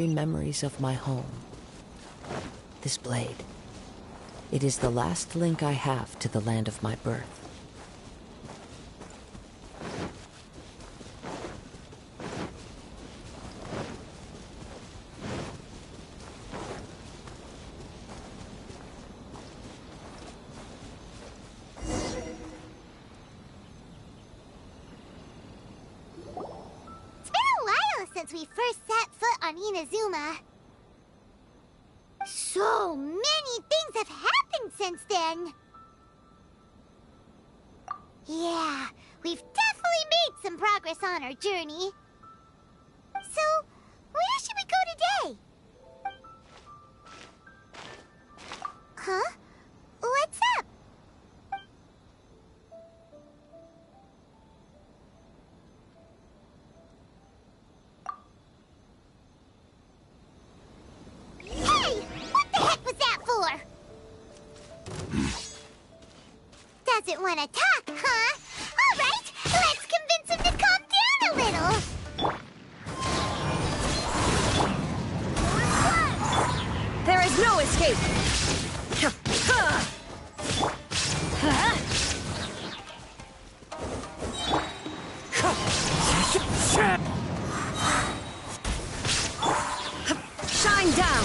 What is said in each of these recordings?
memories of my home. This blade. It is the last link I have to the land of my birth. Since we first set foot on Inazuma. So many things have happened since then. Yeah, we've definitely made some progress on our journey. So, where should we go today? Huh? What's up? Doesn't want to talk, huh? All right, let's convince him to calm down a little. There is no escape. Shine down.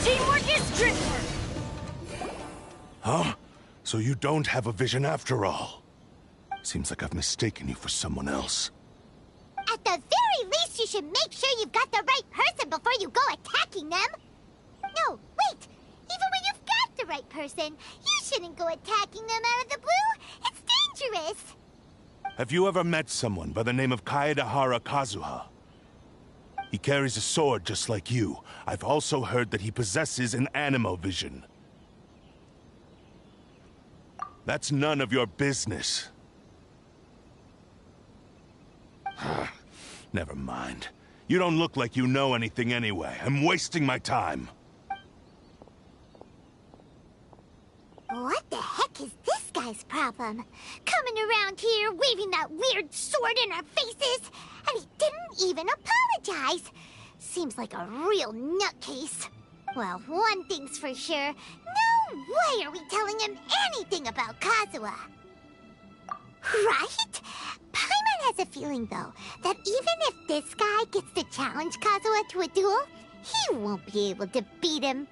Teamwork is trickery. Huh? So you don't have a vision after all? Seems like I've mistaken you for someone else. At the very least, you should make sure you've got the right person before you go attacking them. No, wait. Even when you've got the right person, you shouldn't go attacking them out of the blue. It's dangerous. Have you ever met someone by the name of Kaedahara Kazuha? He carries a sword just like you. I've also heard that he possesses an animo vision. That's none of your business. Never mind. You don't look like you know anything anyway. I'm wasting my time. What the heck is this guy's problem? Coming around here, waving that weird sword in our faces, and he didn't even apologize. Seems like a real nutcase. Well, one thing's for sure. No way are we telling him anything about Kazuha. Right? Paimon has a feeling, though, that even if this guy gets to challenge Kazuha to a duel, he won't be able to beat him.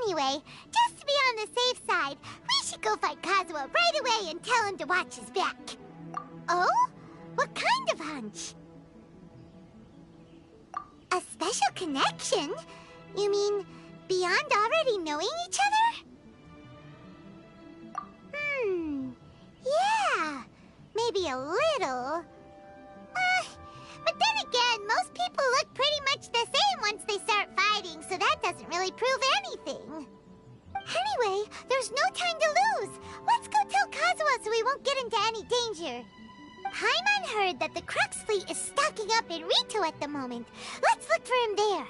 Anyway, just to be on the safe side, we should go fight Kazuha right away and tell him to watch his back. Oh? What kind of hunch? A special connection? You mean beyond already knowing each other? Yeah, maybe a little. But then again, most people look pretty much the same once they start fighting, so that doesn't really prove anything. Anyway, there's no time to lose. Let's go tell Kazuha so we won't get into any danger. Paimon heard that the Crux fleet is stocking up in Rito at the moment. Let's look for him there.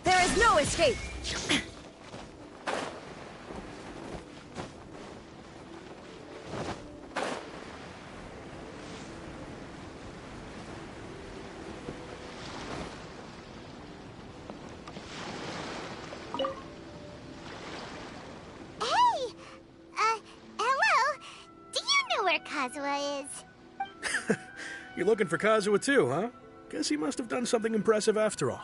There is no escape. Hello? Do you know where Kazuha is? You're looking for Kazuha too, huh? Guess he must have done something impressive after all.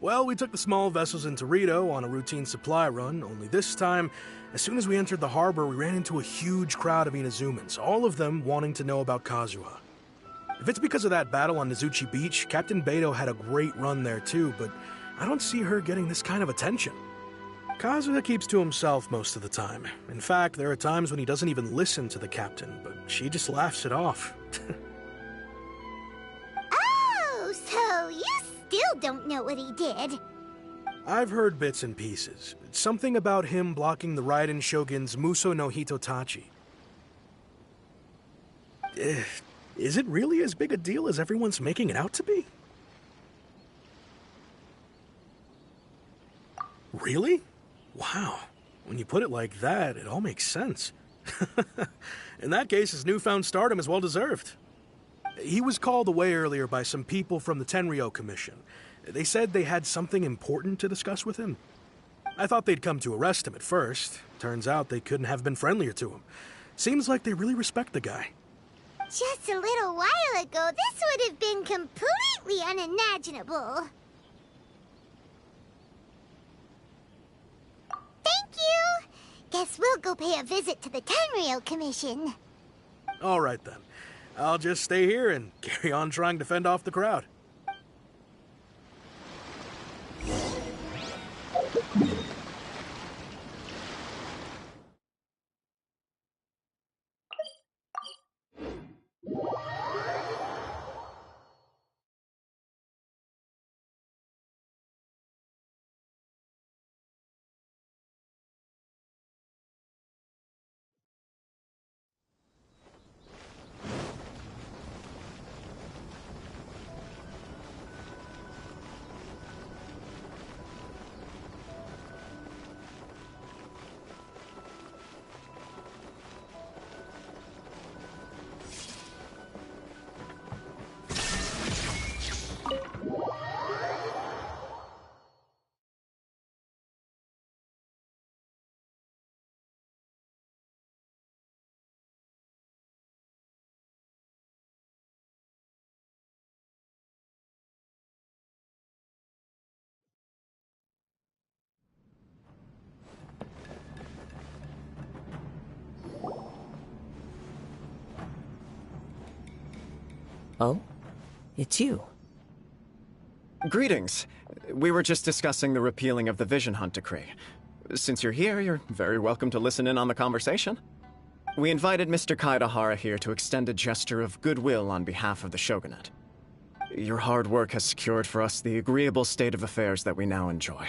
Well, we took the small vessels into Rito on a routine supply run, only this time, as soon as we entered the harbor, we ran into a huge crowd of Inazumans, all of them wanting to know about Kazuha. If it's because of that battle on Nizuchi Beach, Captain Beto had a great run there too, but I don't see her getting this kind of attention. Kazuha keeps to himself most of the time. In fact, there are times when he doesn't even listen to the captain, but she just laughs it off. Oh, so you still don't know what he did? I've heard bits and pieces. It's something about him blocking the Raiden Shogun's Muso no Hitotachi. Is it really as big a deal as everyone's making it out to be? Really? Wow. When you put it like that, it all makes sense. In that case, his newfound stardom is well deserved. He was called away earlier by some people from the Tenryo Commission. They said they had something important to discuss with him. I thought they'd come to arrest him at first. Turns out they couldn't have been friendlier to him. Seems like they really respect the guy. Just a little while ago, this would have been completely unimaginable. Thank you! Guess we'll go pay a visit to the Tenryo Commission. All right then. I'll just stay here and carry on trying to fend off the crowd. Oh? It's you. Greetings. We were just discussing the repealing of the Vision Hunt decree. Since you're here, you're very welcome to listen in on the conversation. We invited Mr. Kaedahara here to extend a gesture of goodwill on behalf of the Shogunate. Your hard work has secured for us the agreeable state of affairs that we now enjoy.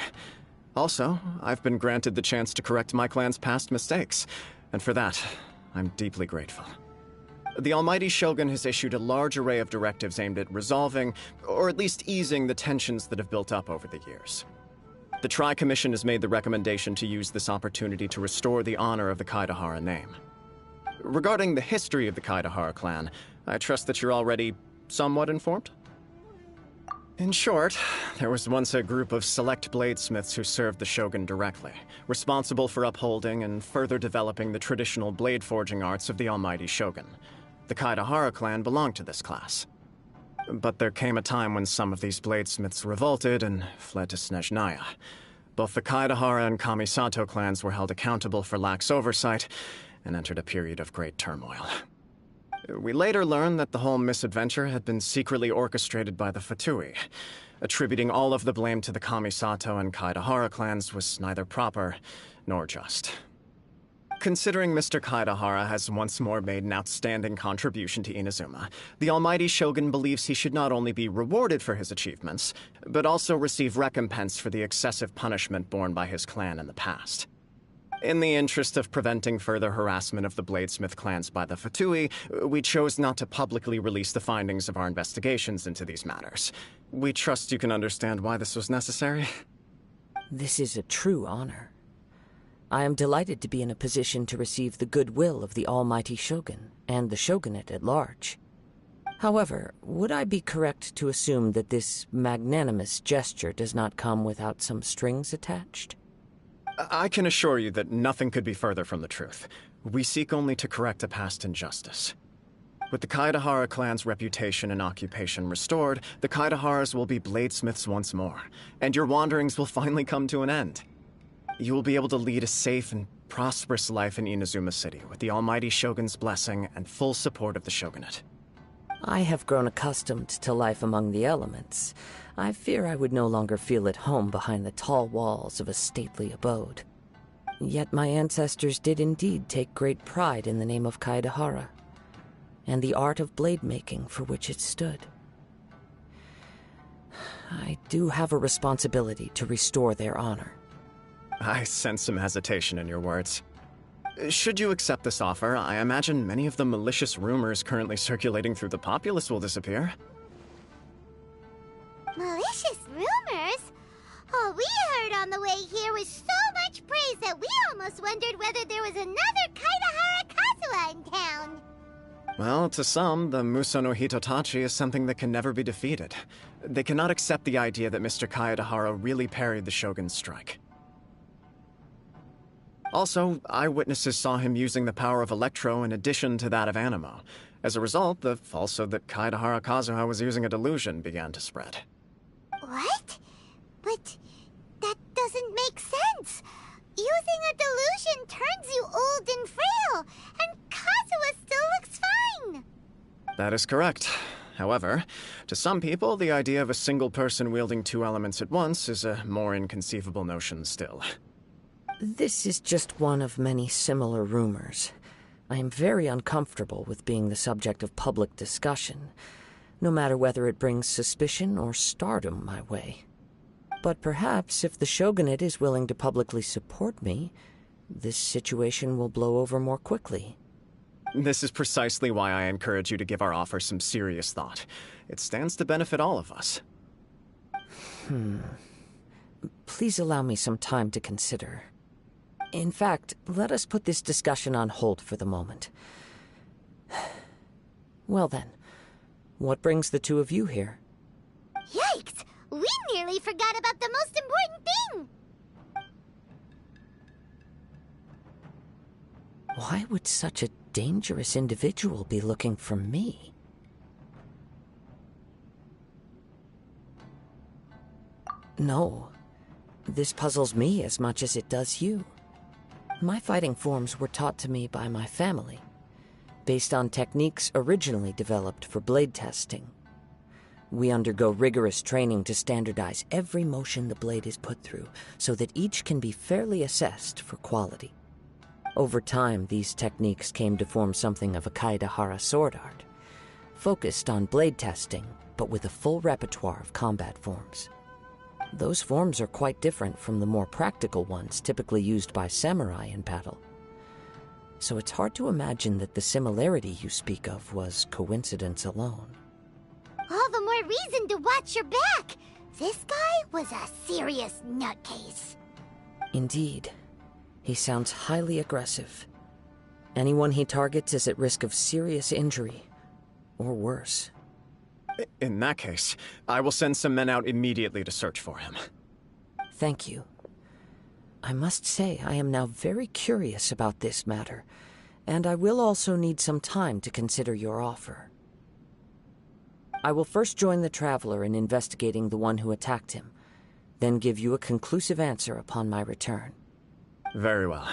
Also, I've been granted the chance to correct my clan's past mistakes, and for that, I'm deeply grateful. The Almighty Shogun has issued a large array of directives aimed at resolving, or at least easing, the tensions that have built up over the years. The Tri-Commission has made the recommendation to use this opportunity to restore the honor of the Kaedahara name. Regarding the history of the Kaedahara clan, I trust that you're already somewhat informed? In short, there was once a group of select bladesmiths who served the Shogun directly, responsible for upholding and further developing the traditional blade forging arts of the Almighty Shogun. The Kaedahara clan belonged to this class. But there came a time when some of these bladesmiths revolted and fled to Snezhnaya. Both the Kaedahara and Kamisato clans were held accountable for lax oversight and entered a period of great turmoil. We later learned that the whole misadventure had been secretly orchestrated by the Fatui. Attributing all of the blame to the Kamisato and Kaedahara clans was neither proper nor just. Considering Mr. Kaedahara has once more made an outstanding contribution to Inazuma, the Almighty Shogun believes he should not only be rewarded for his achievements, but also receive recompense for the excessive punishment borne by his clan in the past. In the interest of preventing further harassment of the bladesmith clans by the Fatui, we chose not to publicly release the findings of our investigations into these matters. We trust you can understand why this was necessary. This is a true honor. I am delighted to be in a position to receive the goodwill of the Almighty Shogun and the Shogunate at large. However, would I be correct to assume that this magnanimous gesture does not come without some strings attached? I can assure you that nothing could be further from the truth. We seek only to correct a past injustice. With the Kaedahara clan's reputation and occupation restored, the Kaedaharas will be bladesmiths once more, and your wanderings will finally come to an end. You will be able to lead a safe and prosperous life in Inazuma City with the Almighty Shogun's blessing and full support of the Shogunate. I have grown accustomed to life among the elements. I fear I would no longer feel at home behind the tall walls of a stately abode. Yet my ancestors did indeed take great pride in the name of Kaedahara, and the art of blade making for which it stood. I do have a responsibility to restore their honor. I sense some hesitation in your words. Should you accept this offer, I imagine many of the malicious rumors currently circulating through the populace will disappear. Malicious rumors? All we heard on the way here was so much praise that we almost wondered whether there was another Kaedahara Kazuha in town. Well, to some, the Muso no Hitotachi is something that can never be defeated. They cannot accept the idea that Mr. Kaedahara really parried the Shogun's strike. Also, eyewitnesses saw him using the power of Electro in addition to that of Animo. As a result, the falsehood that Kaedahara Kazuha was using a delusion began to spread. What? But that doesn't make sense. Using a delusion turns you old and frail, and Kazuha still looks fine. That is correct. However, to some people, the idea of a single person wielding two elements at once is a more inconceivable notion still. This is just one of many similar rumors. I am very uncomfortable with being the subject of public discussion, no matter whether it brings suspicion or stardom my way. But perhaps if the Shogunate is willing to publicly support me, this situation will blow over more quickly. This is precisely why I encourage you to give our offer some serious thought. It stands to benefit all of us. Please allow me some time to consider. In fact, let us put this discussion on hold for the moment. Well then, what brings the two of you here? Yikes! We nearly forgot about the most important thing! Why would such a dangerous individual be looking for me? No, this puzzles me as much as it does you. My fighting forms were taught to me by my family, based on techniques originally developed for blade testing. We undergo rigorous training to standardize every motion the blade is put through, so that each can be fairly assessed for quality. Over time, these techniques came to form something of a Kaedahara sword art, focused on blade testing, but with a full repertoire of combat forms. Those forms are quite different from the more practical ones typically used by samurai in battle. So it's hard to imagine that the similarity you speak of was coincidence alone. All the more reason to watch your back! This guy was a serious nutcase. Indeed. He sounds highly aggressive. Anyone he targets is at risk of serious injury, or worse. In that case, I will send some men out immediately to search for him. Thank you. I must say I am now very curious about this matter, and I will also need some time to consider your offer. I will first join the Traveler in investigating the one who attacked him, then give you a conclusive answer upon my return. Very well.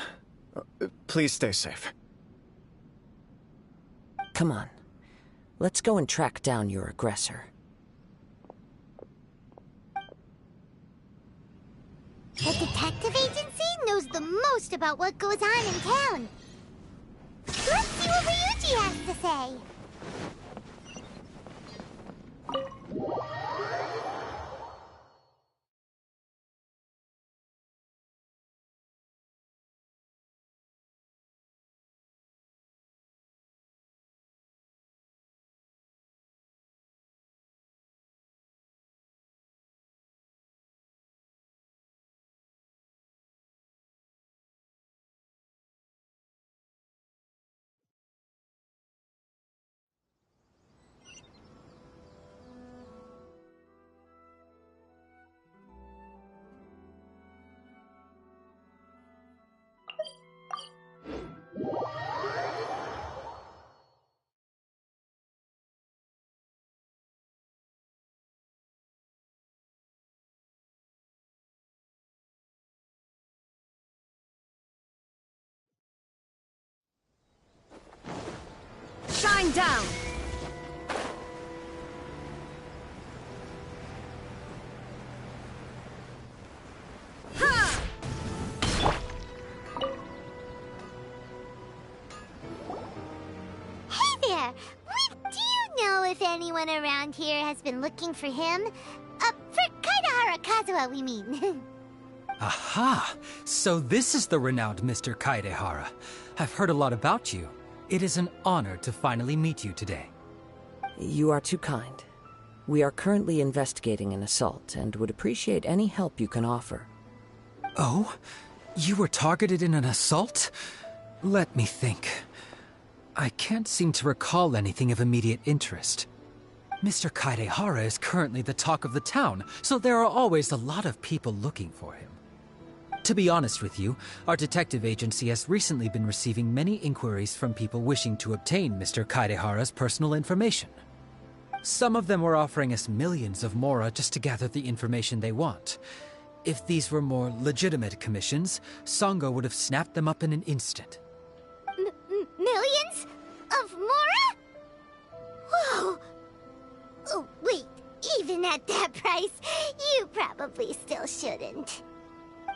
Please stay safe. Come on. Let's go and track down your aggressor. The detective agency knows the most about what goes on in town. Let's see what Ryuji has to say. Shine down! anyone around here has been looking for him. For Kaidahara Kazuha, we mean. Aha! So this is the renowned Mr. Kaidehara. I've heard a lot about you. It is an honor to finally meet you today. You are too kind. We are currently investigating an assault and would appreciate any help you can offer. Oh? You were targeted in an assault? Let me think. I can't seem to recall anything of immediate interest. Mr. Kaidehara is currently the talk of the town, so there are always a lot of people looking for him. To be honest with you, our detective agency has recently been receiving many inquiries from people wishing to obtain Mr. Kaidehara's personal information. Some of them were offering us millions of mora just to gather the information they want. If these were more legitimate commissions, Sango would have snapped them up in an instant. Millions? Of mora? Whoa! Oh, wait, even at that price, you probably still shouldn't.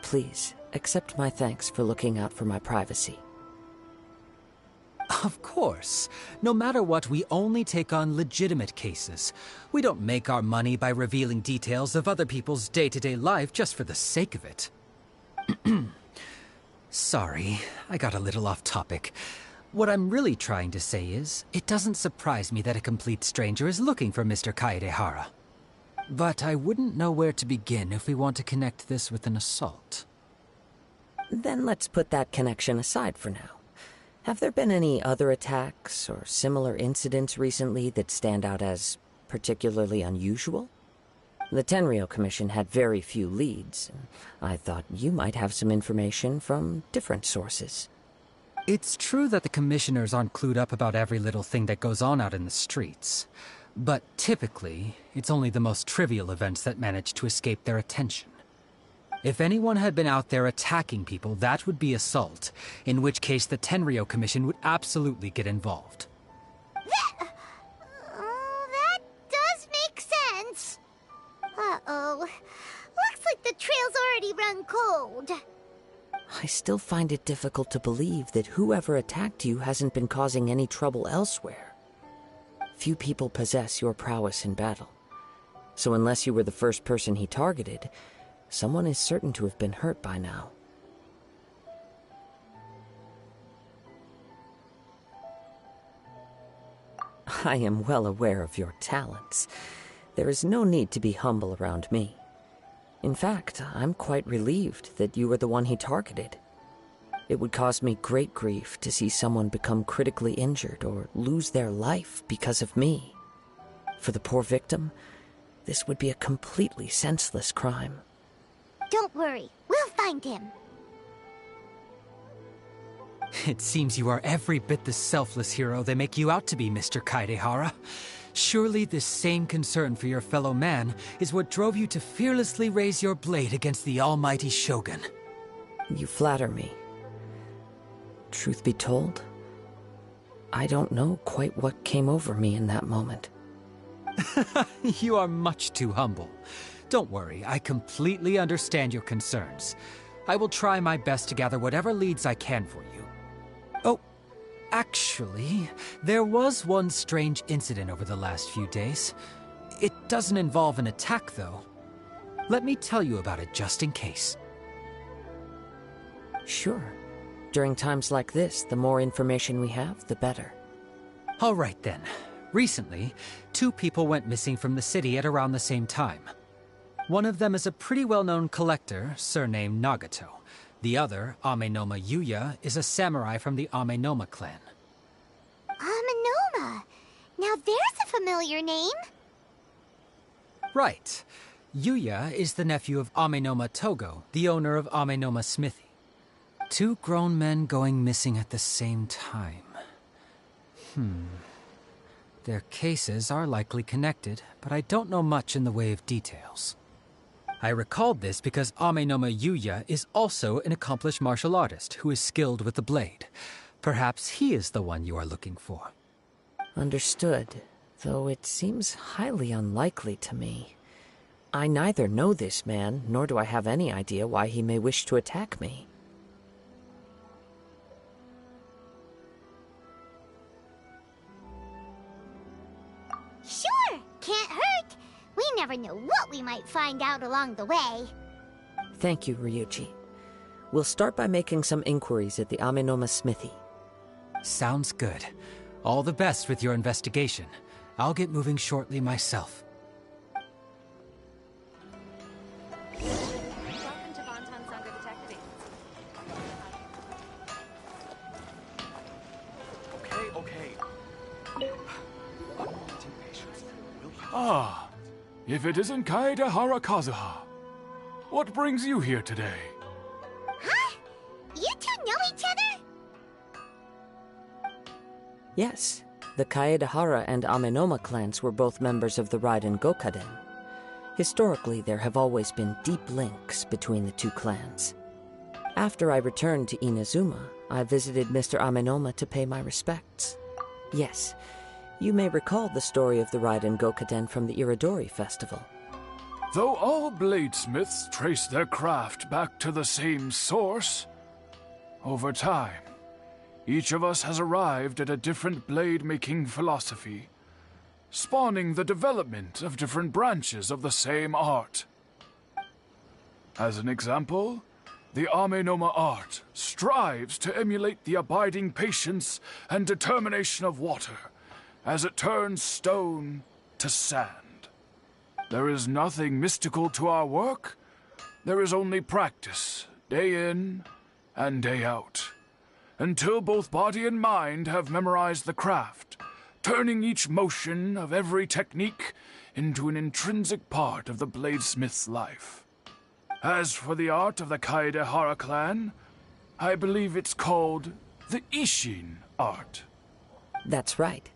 Please, accept my thanks for looking out for my privacy. Of course. No matter what, we only take on legitimate cases. We don't make our money by revealing details of other people's day-to-day life just for the sake of it. Sorry, I got a little off topic. What I'm really trying to say is, it doesn't surprise me that a complete stranger is looking for Mr. Kaidehara. But I wouldn't know where to begin if we want to connect this with an assault. Then let's put that connection aside for now. Have there been any other attacks or similar incidents recently that stand out as particularly unusual? The Tenryou Commission had very few leads. I thought you might have some information from different sources. It's true that the commissioners aren't clued up about every little thing that goes on out in the streets. But typically, it's only the most trivial events that manage to escape their attention. If anyone had been out there attacking people, that would be assault, in which case the Tenryou Commission would absolutely get involved. That does make sense. Uh-oh. Looks like the trail's already run cold. I still find it difficult to believe that whoever attacked you hasn't been causing any trouble elsewhere. Few people possess your prowess in battle. So unless you were the first person he targeted, someone is certain to have been hurt by now. I am well aware of your talents. There is no need to be humble around me. In fact, I'm quite relieved that you were the one he targeted. It would cause me great grief to see someone become critically injured or lose their life because of me. For the poor victim, this would be a completely senseless crime. Don't worry, we'll find him. It seems you are every bit the selfless hero they make you out to be, Mr. Kaidehara. Surely this same concern for your fellow man is what drove you to fearlessly raise your blade against the almighty Shogun. You flatter me. Truth be told, I don't know quite what came over me in that moment. You are much too humble. Don't worry, I completely understand your concerns. I will try my best to gather whatever leads I can for you. Oh, actually, there was one strange incident over the last few days. It doesn't involve an attack, though. Let me tell you about it just in case. Sure. During times like this, the more information we have, the better. All right, then. Recently, 2 people went missing from the city at around the same time. One of them is a pretty well-known collector, surnamed Nagato. The other, Amenoma Yuya, is a samurai from the Amenoma clan. Amenoma? Now there's a familiar name. Right. Yuya is the nephew of Amenoma Togo, the owner of Amenoma Smithy. 2 grown men going missing at the same time. Their cases are likely connected, but I don't know much in the way of details. I recalled this because Amenoma Yuya is also an accomplished martial artist who is skilled with the blade. Perhaps he is the one you are looking for. Understood, though it seems highly unlikely to me. I neither know this man, nor do I have any idea why he may wish to attack me. Sure! never know what we might find out along the way. Thank you, Ryuji. We'll start by making some inquiries at the Amenoma smithy. Sounds good. All the best with your investigation. I'll get moving shortly myself. Welcome to Bonton Saga Detective. Okay. Ah, if it isn't Kaedehara Kazuha. What brings you here today? Huh? You two know each other? Yes, the Kaedehara and Amenoma clans were both members of the Raiden Gokaden. Historically, there have always been deep links between the two clans. After I returned to Inazuma, I visited Mr. Amenoma to pay my respects. Yes, you may recall the story of the Raiden Gokaden from the Iridori Festival. Though all bladesmiths trace their craft back to the same source, over time, each of us has arrived at a different blade-making philosophy, spawning the development of different branches of the same art. As an example, the Amenoma art strives to emulate the abiding patience and determination of water as it turns stone to sand. There is nothing mystical to our work. There is only practice, day in and day out, until both body and mind have memorized the craft, turning each motion of every technique into an intrinsic part of the bladesmith's life. As for the art of the Kaedehara clan, I believe it's called the Ishin art. That's right.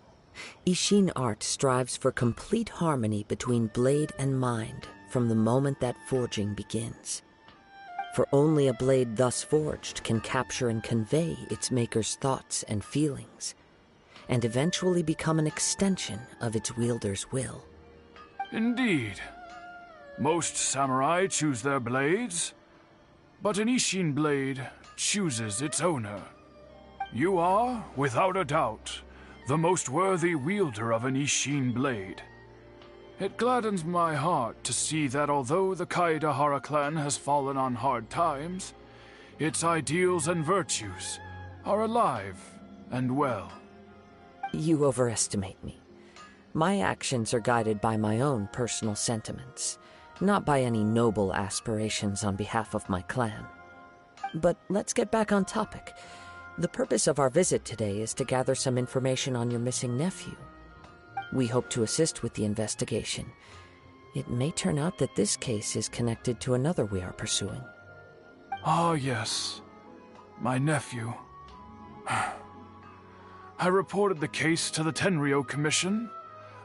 Ishin art strives for complete harmony between blade and mind from the moment that forging begins. For only a blade thus forged can capture and convey its maker's thoughts and feelings, and eventually become an extension of its wielder's will. Indeed. Most samurai choose their blades, but an Ishin blade chooses its owner. You are, without a doubt, the most worthy wielder of an Ishin blade. It gladdens my heart to see that although the Kaedehara clan has fallen on hard times, its ideals and virtues are alive and well. You overestimate me. My actions are guided by my own personal sentiments, not by any noble aspirations on behalf of my clan. But let's get back on topic. The purpose of our visit today is to gather some information on your missing nephew. We hope to assist with the investigation. It may turn out that this case is connected to another we are pursuing. Ah, yes. My nephew. I reported the case to the Tenryo Commission,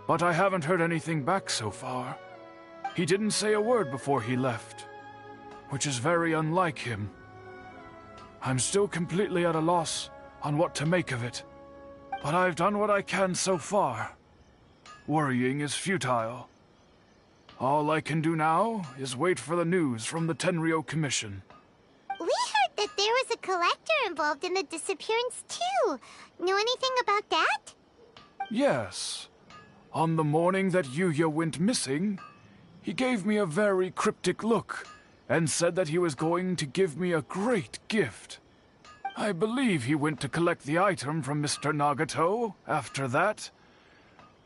but I haven't heard anything back so far. He didn't say a word before he left, which is very unlike him. I'm still completely at a loss on what to make of it, but I've done what I can so far. Worrying is futile. All I can do now is wait for the news from the Tenryo Commission. We heard that there was a collector involved in the disappearance too. Know anything about that? Yes. On the morning that Yuya went missing, he gave me a very cryptic look and said that he was going to give me a great gift. I believe he went to collect the item from Mr. Nagato after that.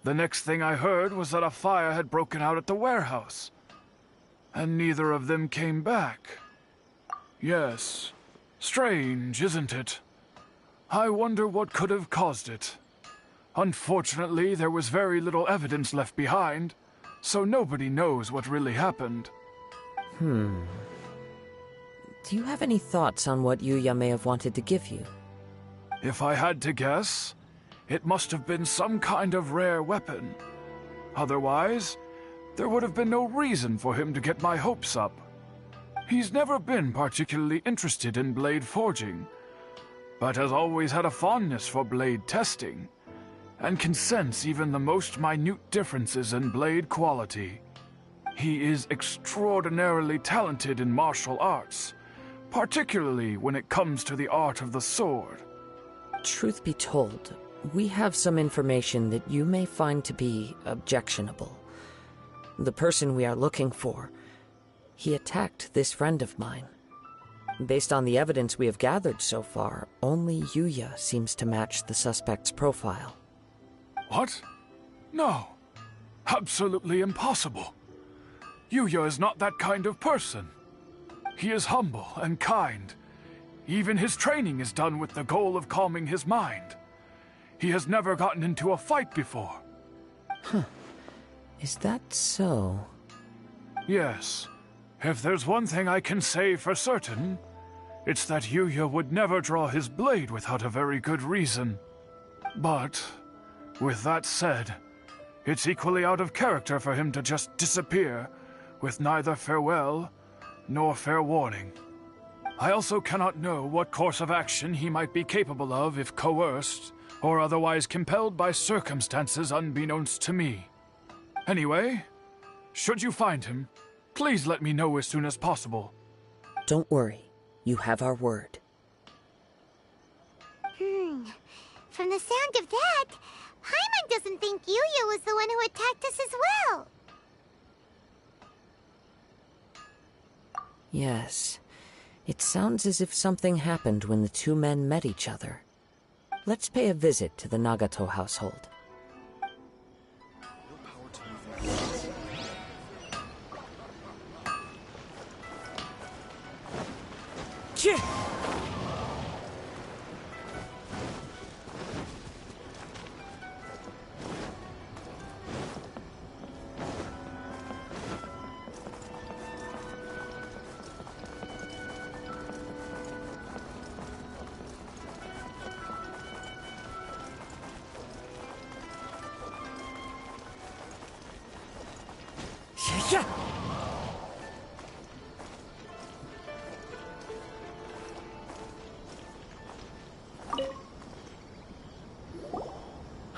The next thing I heard was that a fire had broken out at the warehouse, and neither of them came back. Yes, strange, isn't it? I wonder what could have caused it. Unfortunately, there was very little evidence left behind, so nobody knows what really happened. Do you have any thoughts on what Yuya may have wanted to give you? If I had to guess, it must have been some kind of rare weapon. Otherwise, there would have been no reason for him to get my hopes up. He's never been particularly interested in blade forging, but has always had a fondness for blade testing, and can sense even the most minute differences in blade quality. He is extraordinarily talented in martial arts, particularly when it comes to the art of the sword. Truth be told, we have some information that you may find to be objectionable. The person we are looking for. He attacked this friend of mine. Based on the evidence we have gathered so far, only Yuya seems to match the suspect's profile. What? No. Absolutely impossible. Yuya is not that kind of person. He is humble and kind. Even his training is done with the goal of calming his mind. He has never gotten into a fight before. Huh. Is that so? Yes. If there's one thing I can say for certain, it's that Yuya would never draw his blade without a very good reason. But, with that said, it's equally out of character for him to just disappear, with neither farewell nor fair warning. I also cannot know what course of action he might be capable of if coerced, or otherwise compelled by circumstances unbeknownst to me. Anyway, should you find him, please let me know as soon as possible. Don't worry. You have our word. From the sound of that, Paimon doesn't think Yuya was the one who attacked us as well. Yes. It sounds as if something happened when the two men met each other. Let's pay a visit to the Nagato household.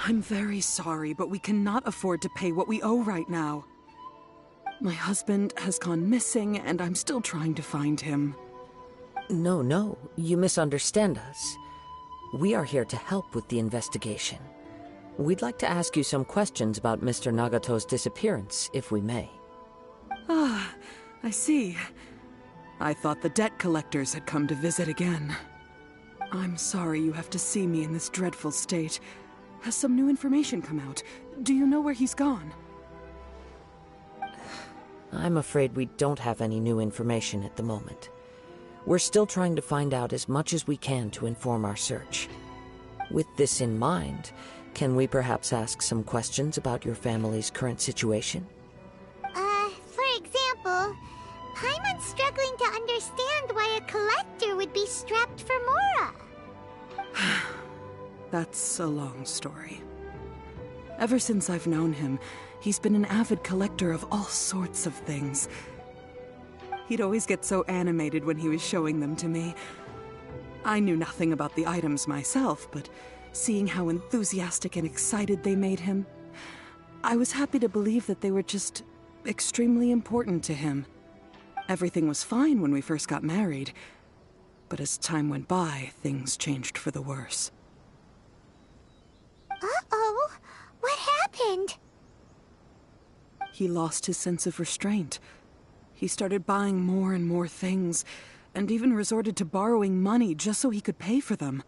I'm very sorry, but we cannot afford to pay what we owe right now. My husband has gone missing, and I'm still trying to find him. No, you misunderstand us. We are here to help with the investigation. We'd like to ask you some questions about Mr. Nagato's disappearance, if we may. Ah, I see. I thought the debt collectors had come to visit again. I'm sorry you have to see me in this dreadful state. Has some new information come out? Do you know where he's gone? I'm afraid we don't have any new information at the moment. We're still trying to find out as much as we can to inform our search. With this in mind, can we perhaps ask some questions about your family's current situation? For example, Paimon's struggling to understand why a collector would be strapped for Mora. That's a long story. Ever since I've known him, he's been an avid collector of all sorts of things. He'd always get so animated when he was showing them to me. I knew nothing about the items myself, but seeing how enthusiastic and excited they made him, I was happy to believe that they were just extremely important to him. Everything was fine when we first got married, but as time went by, things changed for the worse. Uh-oh, what happened? He lost his sense of restraint. He started buying more and more things, and even resorted to borrowing money just so he could pay for them.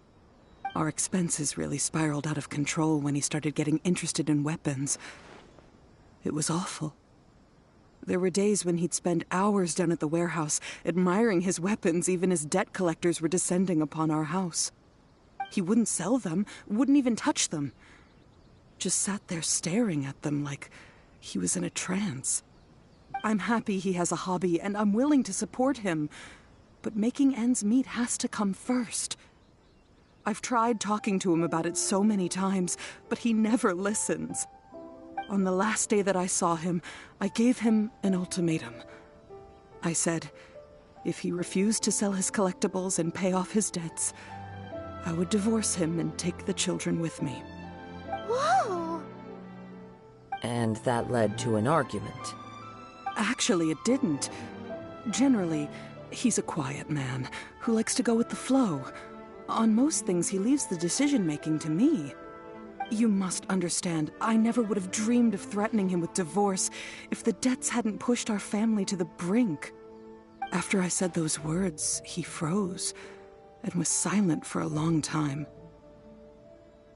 Our expenses really spiraled out of control when he started getting interested in weapons. It was awful. There were days when he'd spend hours down at the warehouse, admiring his weapons even as debt collectors were descending upon our house. He wouldn't sell them, wouldn't even touch them. Just sat there staring at them like he was in a trance. I'm happy he has a hobby, and I'm willing to support him. But making ends meet has to come first. I've tried talking to him about it so many times, but he never listens. On the last day that I saw him, I gave him an ultimatum. I said, if he refused to sell his collectibles and pay off his debts, I would divorce him and take the children with me. Whoa! And that led to an argument. Actually, it didn't. Generally, he's a quiet man who likes to go with the flow. On most things, he leaves the decision-making to me. You must understand, I never would have dreamed of threatening him with divorce if the debts hadn't pushed our family to the brink. After I said those words, he froze and was silent for a long time.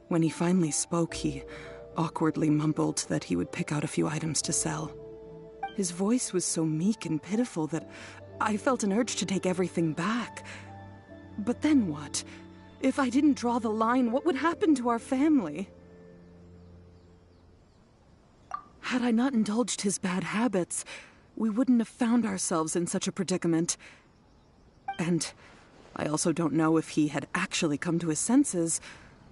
When he finally spoke, he awkwardly mumbled that he would pick out a few items to sell. His voice was so meek and pitiful that I felt an urge to take everything back. But then what? If I didn't draw the line, what would happen to our family? Had I not indulged his bad habits, we wouldn't have found ourselves in such a predicament. And I also don't know if he had actually come to his senses,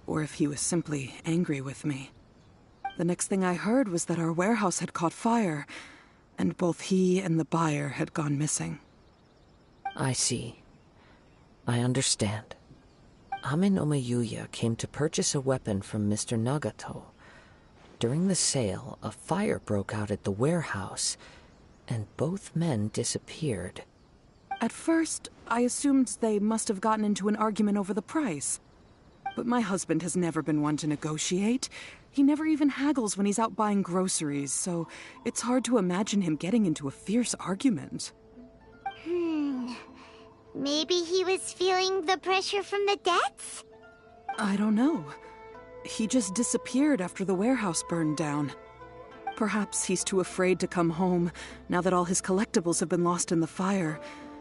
or if he was simply angry with me. The next thing I heard was that our warehouse had caught fire, and both he and the buyer had gone missing. I see. I understand. Ame no Mayuya came to purchase a weapon from Mr. Nagato. During the sale, a fire broke out at the warehouse, and both men disappeared. At first, I assumed they must have gotten into an argument over the price. But my husband has never been one to negotiate. He never even haggles when he's out buying groceries, so it's hard to imagine him getting into a fierce argument. Maybe he was feeling the pressure from the debts? I don't know. He just disappeared after the warehouse burned down. Perhaps he's too afraid to come home now that all his collectibles have been lost in the fire,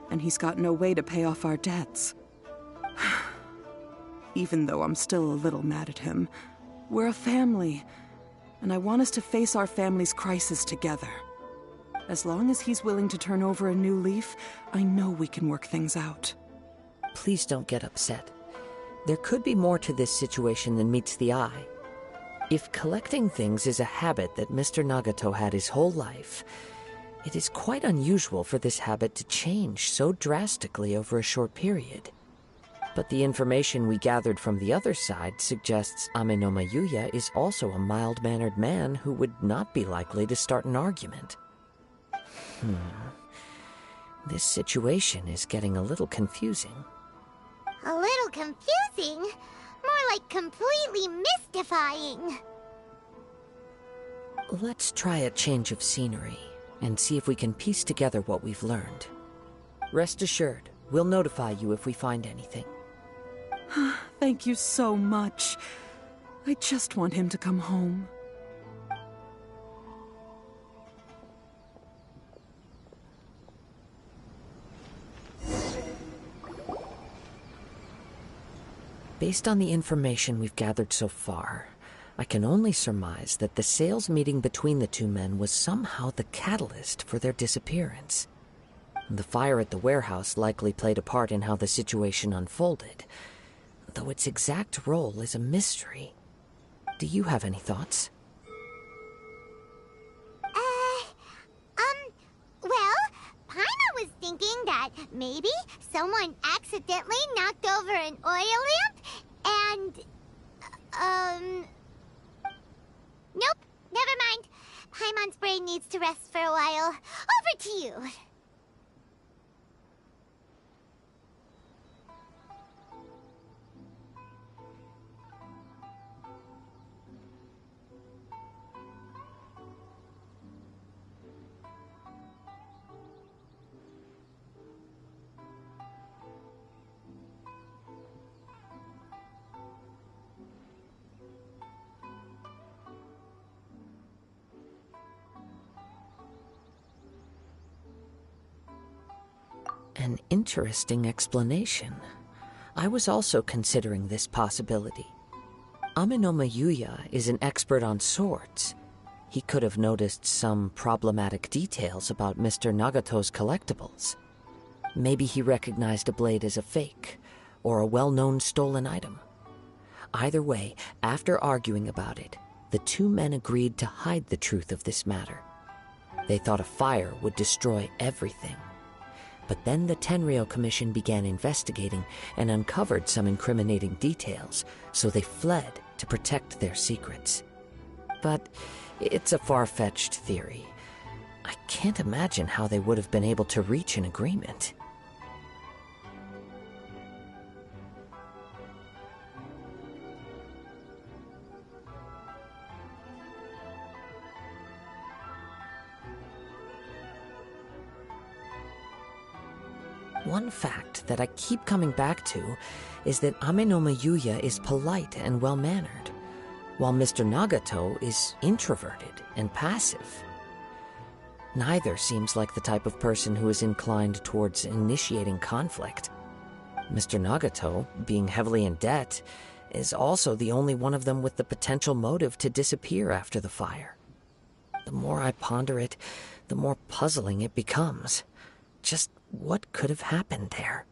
and he's got no way to pay off our debts. Even though I'm still a little mad at him, we're a family, and I want us to face our family's crisis together. As long as he's willing to turn over a new leaf, I know we can work things out. Please don't get upset. There could be more to this situation than meets the eye. If collecting things is a habit that Mr. Nagato had his whole life, it is quite unusual for this habit to change so drastically over a short period. But the information we gathered from the other side suggests Ame no Mayuya is also a mild-mannered man who would not be likely to start an argument. This situation is getting a little confusing. A little confusing? More like completely mystifying. Let's try a change of scenery and see if we can piece together what we've learned. Rest assured, we'll notify you if we find anything. Thank you so much. I just want him to come home. Based on the information we've gathered so far, I can only surmise that the sales meeting between the two men was somehow the catalyst for their disappearance. The fire at the warehouse likely played a part in how the situation unfolded, though its exact role is a mystery. Do you have any thoughts? Well, Paimon was thinking that maybe someone accidentally knocked over an oil lamp and, nope, never mind. Paimon's brain needs to rest for a while. Over to you. An interesting explanation. I was also considering this possibility. Ame no Mayuya is an expert on swords. He could have noticed some problematic details about Mr. Nagato's collectibles. Maybe he recognized a blade as a fake, or a well-known stolen item. Either way, after arguing about it, the two men agreed to hide the truth of this matter. They thought a fire would destroy everything. But then the Tenryou Commission began investigating and uncovered some incriminating details, so they fled to protect their secrets. But it's a far-fetched theory. I can't imagine how they would have been able to reach an agreement. One fact that I keep coming back to is that Amenoma Yuya is polite and well-mannered, while Mr. Nagato is introverted and passive. Neither seems like the type of person who is inclined towards initiating conflict. Mr. Nagato, being heavily in debt, is also the only one of them with the potential motive to disappear after the fire. The more I ponder it, the more puzzling it becomes. Just what could have happened there?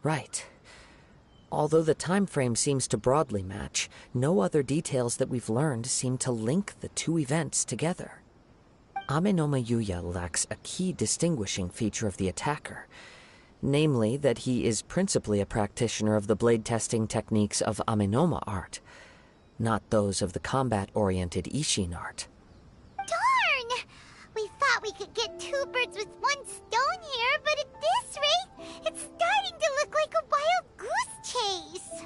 Right. Although the time frame seems to broadly match, no other details that we've learned seem to link the two events together. Amenoma Yuya lacks a key distinguishing feature of the attacker, namely that he is principally a practitioner of the blade testing techniques of Amenoma art, not those of the combat-oriented Ishin art. Darn! We thought we could get two birds with one stone here, but at this rate, it's starting to look like a wild goose chase.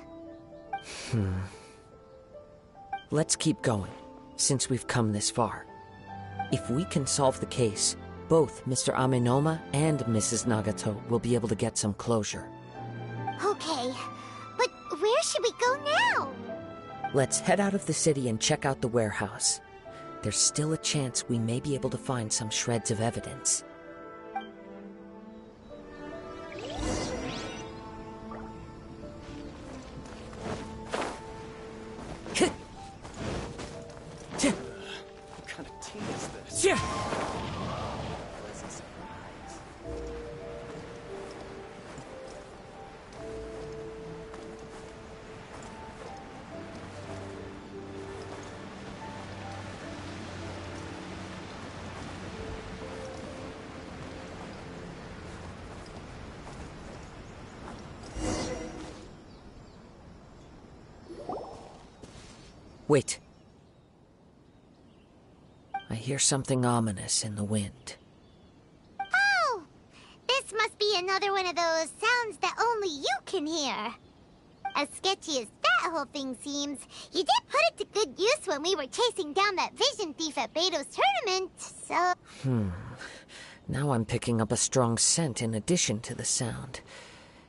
Let's keep going, since we've come this far. If we can solve the case, both Mr. Amenoma and Mrs. Nagato will be able to get some closure. Okay, but where should we go now? Let's head out of the city and check out the warehouse. There's still a chance we may be able to find some shreds of evidence. What kind of tea is this? Yeah. Pleasant surprise. Wait. I hear something ominous in the wind. Oh! This must be another one of those sounds that only you can hear. As sketchy as that whole thing seems, you did put it to good use when we were chasing down that vision thief at Beto's tournament, so... Now I'm picking up a strong scent in addition to the sound.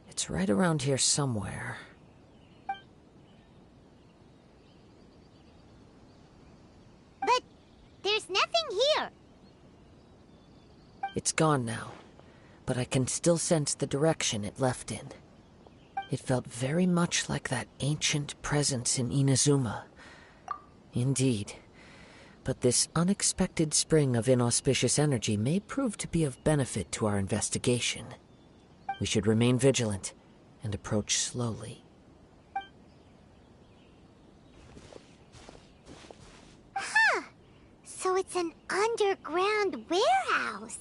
It's right around here somewhere. But there's nothing here. It's gone now, but I can still sense the direction it left in. It felt very much like that ancient presence in Inazuma. Indeed. But this unexpected spring of inauspicious energy may prove to be of benefit to our investigation. We should remain vigilant and approach slowly. So it's an underground warehouse.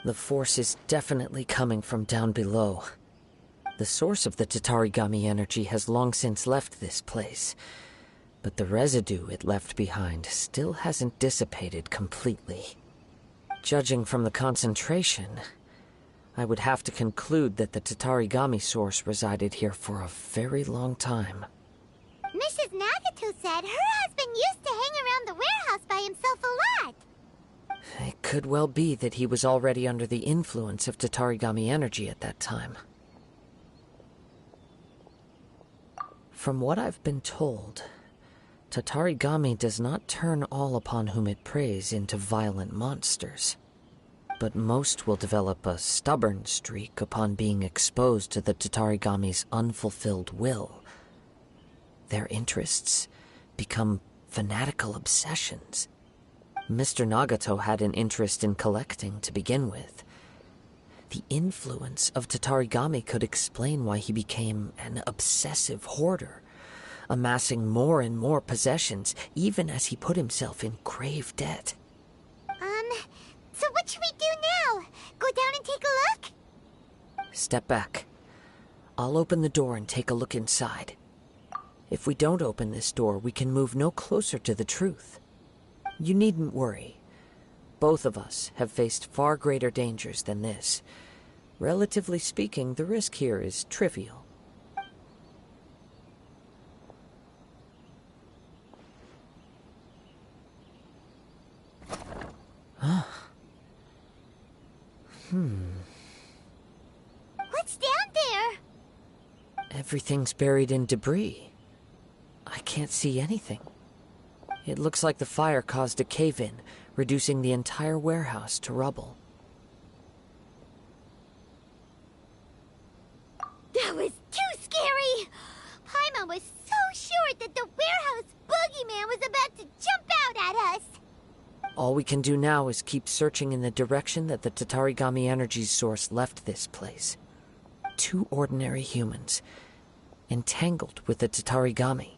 The force is definitely coming from down below. The source of the Tatarigami energy has long since left this place, but the residue it left behind still hasn't dissipated completely. Judging from the concentration, I would have to conclude that the Tatarigami source resided here for a very long time. Mrs. Nagato said her husband used to hang around the warehouse by himself a lot. It could well be that he was already under the influence of Tatarigami energy at that time. From what I've been told, Tatarigami does not turn all upon whom it preys into violent monsters, but most will develop a stubborn streak upon being exposed to the Tatarigami's unfulfilled will. Their interests become fanatical obsessions. Mr. Nagato had an interest in collecting to begin with. The influence of Tatarigami could explain why he became an obsessive hoarder, amassing more and more possessions, even as he put himself in grave debt. So what should we do now? Go down and take a look? Step back. I'll open the door and take a look inside. If we don't open this door, we can move no closer to the truth. You needn't worry. Both of us have faced far greater dangers than this. Relatively speaking, the risk here is trivial. What's down there? Everything's buried in debris. I can't see anything. It looks like the fire caused a cave-in, reducing the entire warehouse to rubble. That was too scary! Paimon was so sure that the warehouse boogeyman was about to jump out at us! All we can do now is keep searching in the direction that the Tatarigami energy source left this place. 2 ordinary humans, entangled with the Tatarigami.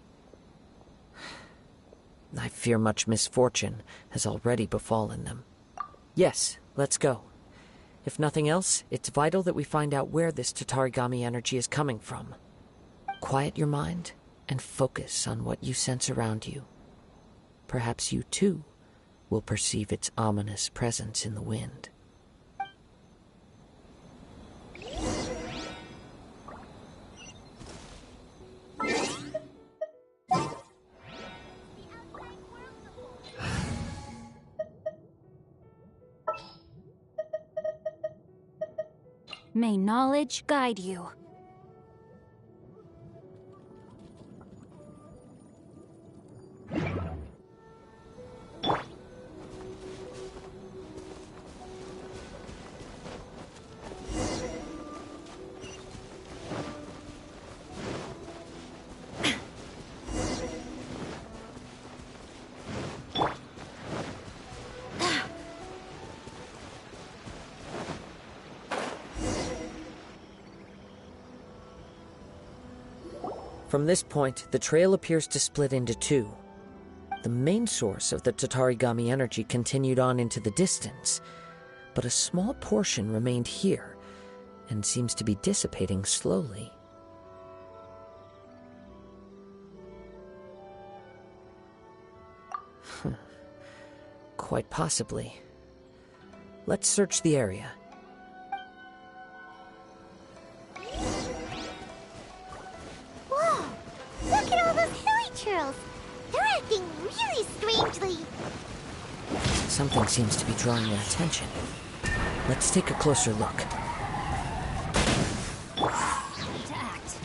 I fear much misfortune has already befallen them. Yes, let's go. If nothing else, it's vital that we find out where this Tatarigami energy is coming from. Quiet your mind and focus on what you sense around you. Perhaps you too will perceive its ominous presence in the wind. May knowledge guide you. From this point, the trail appears to split into 2. The main source of the Tatarigami energy continued on into the distance, but a small portion remained here and seems to be dissipating slowly. Quite possibly. Let's search the area. Whoa! Look at all those hilly churls! They're acting really strangely! Something seems to be drawing their attention. Let's take a closer look. To act.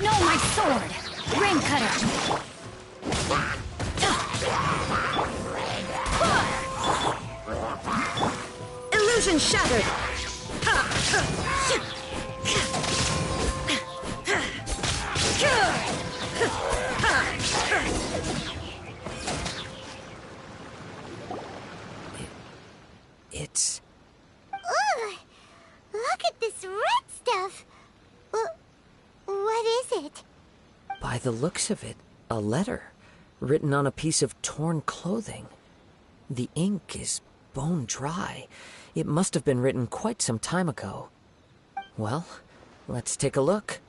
No, my sword! Rain cutter! Illusion shattered! It's... Ugh! Look at this red stuff! What is it? By the looks of it, a letter written on a piece of torn clothing. The ink is bone dry. It must have been written quite some time ago. Well, let's take a look.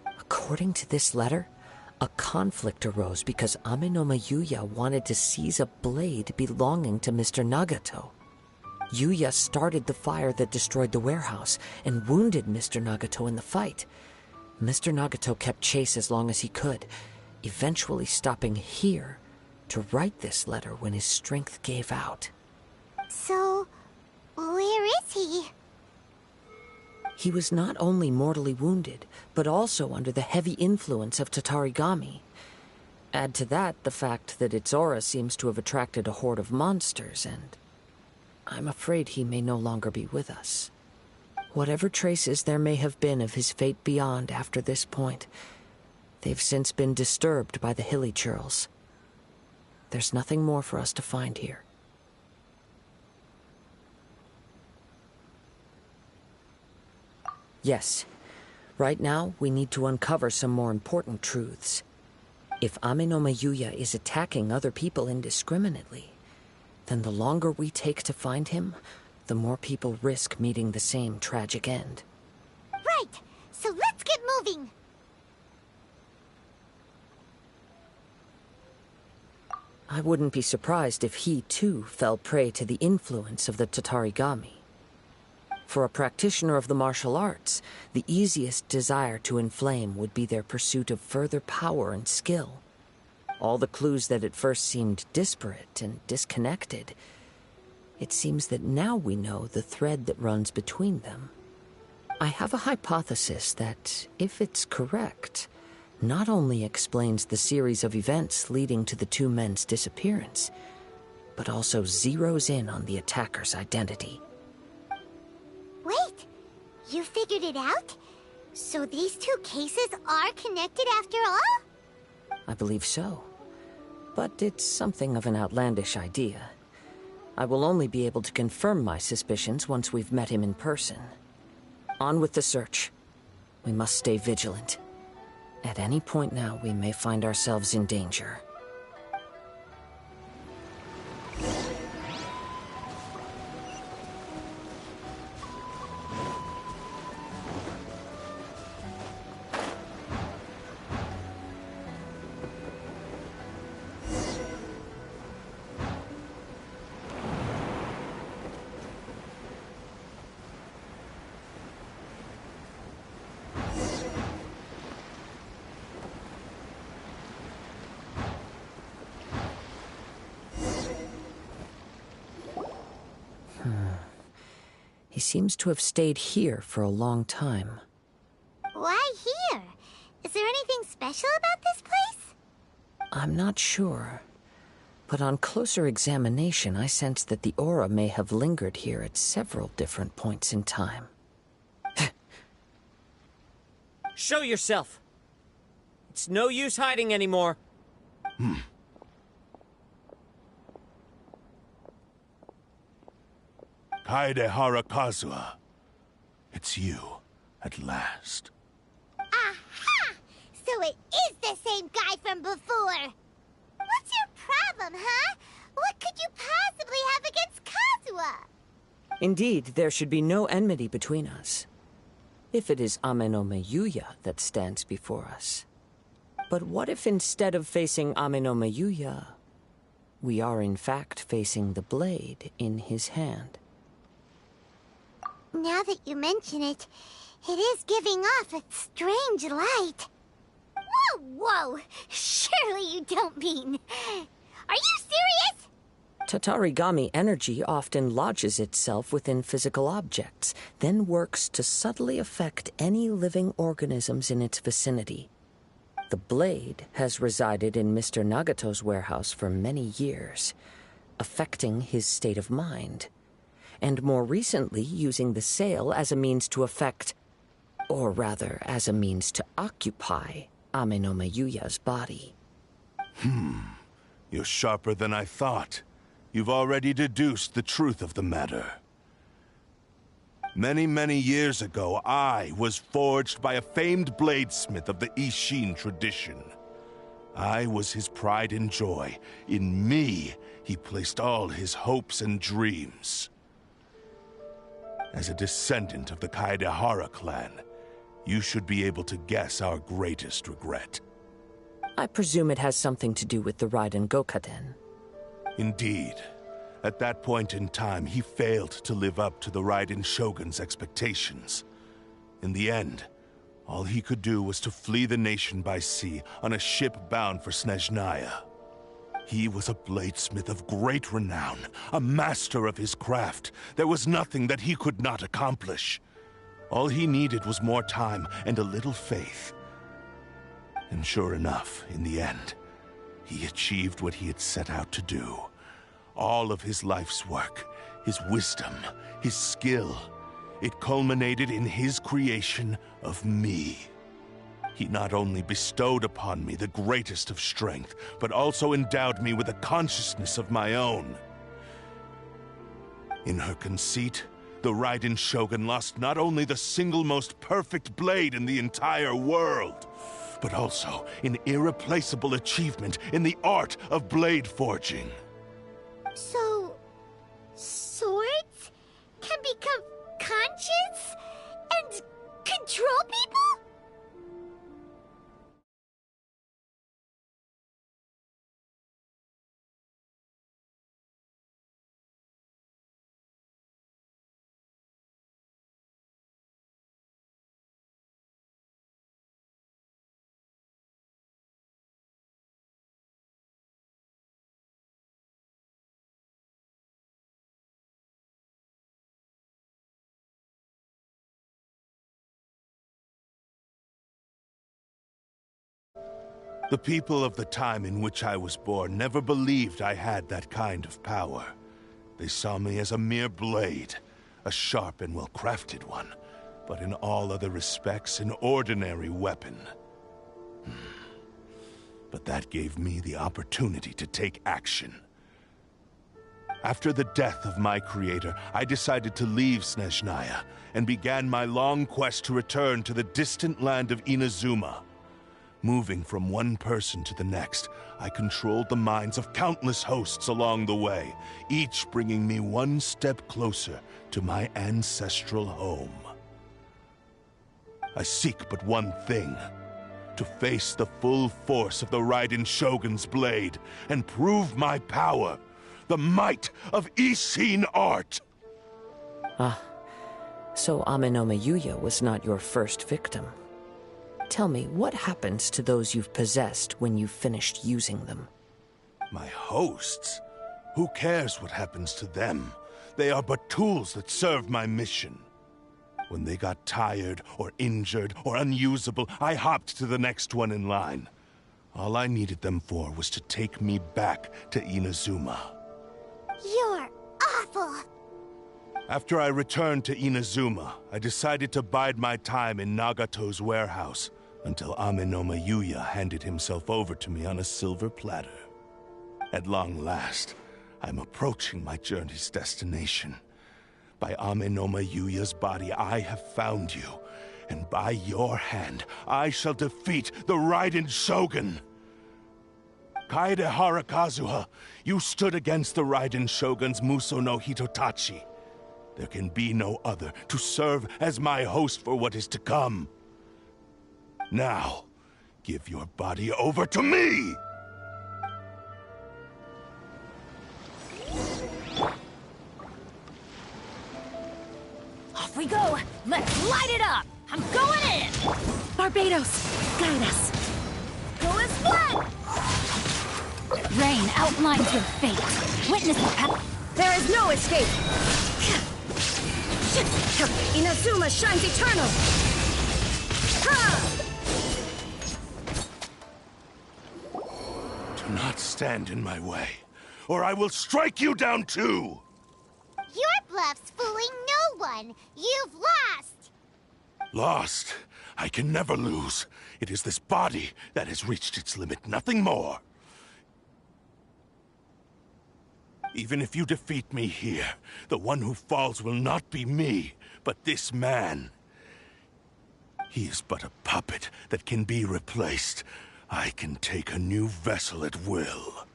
A According to this letter, a conflict arose because Amenoma Yuya wanted to seize a blade belonging to Mr. Nagato. Yuya started the fire that destroyed the warehouse and wounded Mr. Nagato in the fight. Mr. Nagato kept chase as long as he could, eventually stopping here to write this letter when his strength gave out. So, where is he? He was not only mortally wounded, but also under the heavy influence of Tatarigami. Add to that the fact that its aura seems to have attracted a horde of monsters, and I'm afraid he may no longer be with us. Whatever traces there may have been of his fate beyond after this point, they've since been disturbed by the hilly churls. There's nothing more for us to find here. Yes, right now we need to uncover some more important truths. If Amenoma Yuya is attacking other people indiscriminately, then the longer we take to find him, the more people risk meeting the same tragic end. Right, so let's get moving. I wouldn't be surprised if he, too, fell prey to the influence of the Tatarigami. For a practitioner of the martial arts, the easiest desire to inflame would be their pursuit of further power and skill. All the clues that at first seemed disparate and disconnected, it seems that now we know the thread that runs between them. I have a hypothesis that, if it's correct, not only explains the series of events leading to the two men's disappearance, but also zeroes in on the attacker's identity. Wait, you figured it out? So these two cases are connected after all? I believe so. But it's something of an outlandish idea. I will only be able to confirm my suspicions once we've met him in person. On with the search. We must stay vigilant. At any point now, we may find ourselves in danger. He seems to have stayed here for a long time. Why here? Is there anything special about this place? I'm not sure. But on closer examination, I sense that the aura may have lingered here at several different points in time. Show yourself! It's no use hiding anymore. Kaedehara Kazuha. It's you, at last. Aha! So it is the same guy from before! What's your problem, huh? What could you possibly have against Kazuha? Indeed, there should be no enmity between us. If it is Amenoma Yuya that stands before us. But what if instead of facing Amenoma Yuya, we are in fact facing the blade in his hand? Now that you mention it, it is giving off a strange light. Whoa, whoa! Surely you don't mean... Are you serious? Tatarigami energy often lodges itself within physical objects, then works to subtly affect any living organisms in its vicinity. The blade has resided in Mr. Nagato's warehouse for many years, affecting his state of mind, and more recently using the sale as a means to affect, or rather as a means to occupy, Amenoma Yuya's body. You're sharper than I thought. You've already deduced the truth of the matter. Many, many years ago, I was forged by a famed bladesmith of the Ishin tradition. I was his pride and joy. In me, he placed all his hopes and dreams. As a descendant of the Kaedehara clan, You should be able to guess our greatest regret. I presume it has something to do with the Raiden Gokaden. Indeed. At that point in time, he failed to live up to the Raiden Shogun's expectations. In the end, all he could do was to flee the nation by sea on a ship bound for Snezhnaya. He was a bladesmith of great renown, a master of his craft. There was nothing that he could not accomplish. All he needed was more time and a little faith. And sure enough, in the end, he achieved what he had set out to do. All of his life's work, his wisdom, his skill, it culminated in his creation of me. He not only bestowed upon me the greatest of strength, but also endowed me with a consciousness of my own. In her conceit, the Raiden Shogun lost not only the single most perfect blade in the entire world, but also an irreplaceable achievement in the art of blade forging. So, swords can become conscious and control people? The people of the time in which I was born never believed I had that kind of power. They saw me as a mere blade, a sharp and well-crafted one, but in all other respects an ordinary weapon. But that gave me the opportunity to take action. After the death of my creator, I decided to leave Snezhnaya and began my long quest to return to the distant land of Inazuma. Moving from one person to the next, I controlled the minds of countless hosts along the way, each bringing me one step closer to my ancestral home. I seek but one thing: to face the full force of the Raiden Shogun's blade and prove my power, the might of Ishin art! Ah, so Amenoma Yuya was not your first victim. Tell me, what happens to those you've possessed when you've finished using them? My hosts? Who cares what happens to them? They are but tools that serve my mission. When they got tired, or injured, or unusable, I hopped to the next one in line. All I needed them for was to take me back to Inazuma. You're awful! After I returned to Inazuma, I decided to bide my time in Nagato's warehouse until Amenoma Yuya handed himself over to me on a silver platter. At long last, I'm approaching my journey's destination. By Amenoma Yuya's body, I have found you, and by your hand, I shall defeat the Raiden Shogun! Kaede Harakazuha, you stood against the Raiden Shogun's Muso no Hitotachi. There can be no other to serve as my host for what is to come. Now, give your body over to me! Off we go! Let's light it up! I'm going in! Barbados, guide us! Go as fled! Rain outlines your fate. Witness the path. There is no escape! Inazuma shines eternal! Do not stand in my way, or I will strike you down too! Your bluff's fooling no one! You've lost! Lost? I can never lose. It is this body that has reached its limit, nothing more. Even if you defeat me here, the one who falls will not be me, but this man. He is but a puppet that can be replaced. I can take a new vessel at will.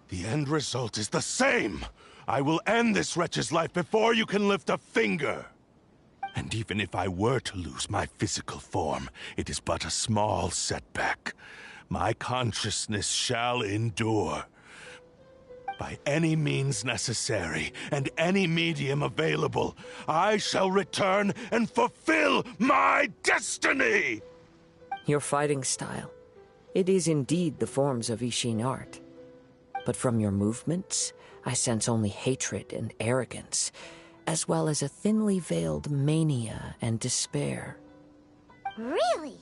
The end result is the same! I will end this wretch's life before you can lift a finger! And even if I were to lose my physical form, it is but a small setback. My consciousness shall endure. By any means necessary, and any medium available, I shall return and fulfill my destiny! Your fighting style. It is indeed the forms of Ishin art. But from your movements, I sense only hatred and arrogance, as well as a thinly veiled mania and despair. Really?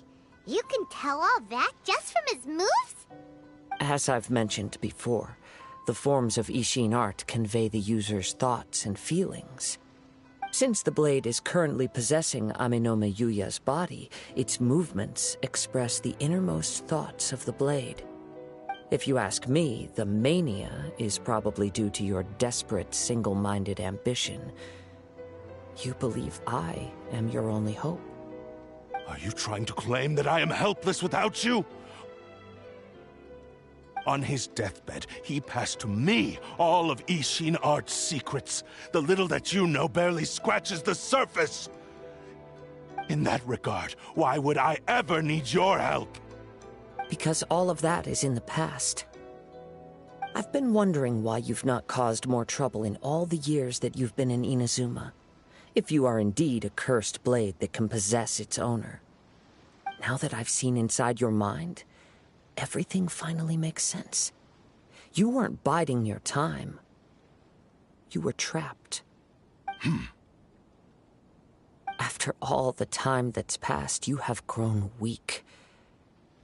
You can tell all that just from his moves? As I've mentioned before, the forms of Ishin art convey the user's thoughts and feelings. Since the blade is currently possessing Aminome Yuya's body, its movements express the innermost thoughts of the blade. If you ask me, the mania is probably due to your desperate, single-minded ambition. You believe I am your only hope. Are you trying to claim that I am helpless without you? On his deathbed, he passed to me all of Ishin art's secrets. The little that you know barely scratches the surface. In that regard, why would I ever need your help? Because all of that is in the past. I've been wondering why you've not caused more trouble in all the years that you've been in Inazuma. If you are indeed a cursed blade that can possess its owner. Now that I've seen inside your mind, everything finally makes sense. You weren't biding your time. You were trapped. After all the time that's passed, you have grown weak.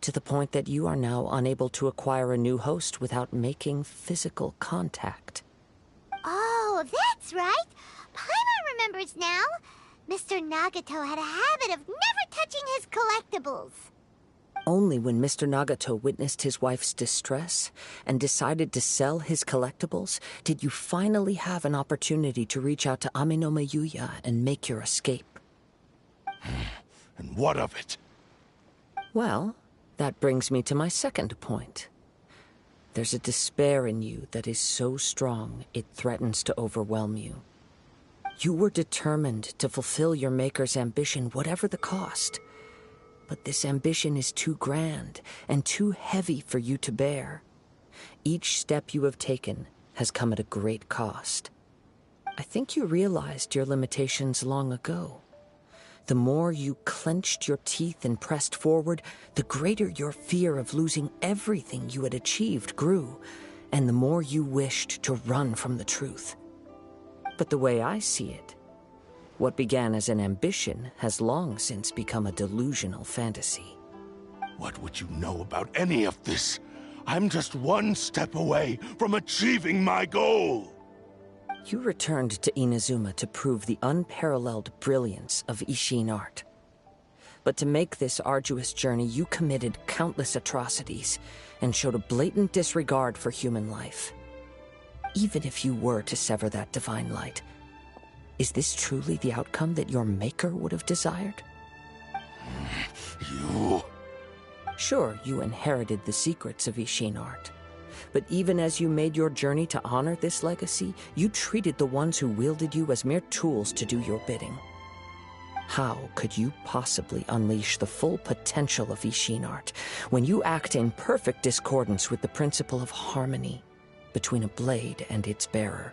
To the point that you are now unable to acquire a new host without making physical contact. Oh, that's right. Paimon remembers now. Mr. Nagato had a habit of never touching his collectibles. Only when Mr. Nagato witnessed his wife's distress and decided to sell his collectibles did you finally have an opportunity to reach out to Aminome Yuya and make your escape. And what of it? Well, that brings me to my second point. There's a despair in you that is so strong it threatens to overwhelm you. You were determined to fulfill your maker's ambition, whatever the cost. But this ambition is too grand and too heavy for you to bear. Each step you have taken has come at a great cost. I think you realized your limitations long ago. The more you clenched your teeth and pressed forward, the greater your fear of losing everything you had achieved grew, and the more you wished to run from the truth. But the way I see it, what began as an ambition has long since become a delusional fantasy. What would you know about any of this? I'm just one step away from achieving my goal! You returned to Inazuma to prove the unparalleled brilliance of Ishin art. But to make this arduous journey, you committed countless atrocities and showed a blatant disregard for human life. Even if you were to sever that divine light, is this truly the outcome that your maker would have desired? You... Sure, you inherited the secrets of Ishin art. But even as you made your journey to honor this legacy, you treated the ones who wielded you as mere tools to do your bidding. How could you possibly unleash the full potential of Ishin art when you act in perfect discordance with the principle of harmony between a blade and its bearer?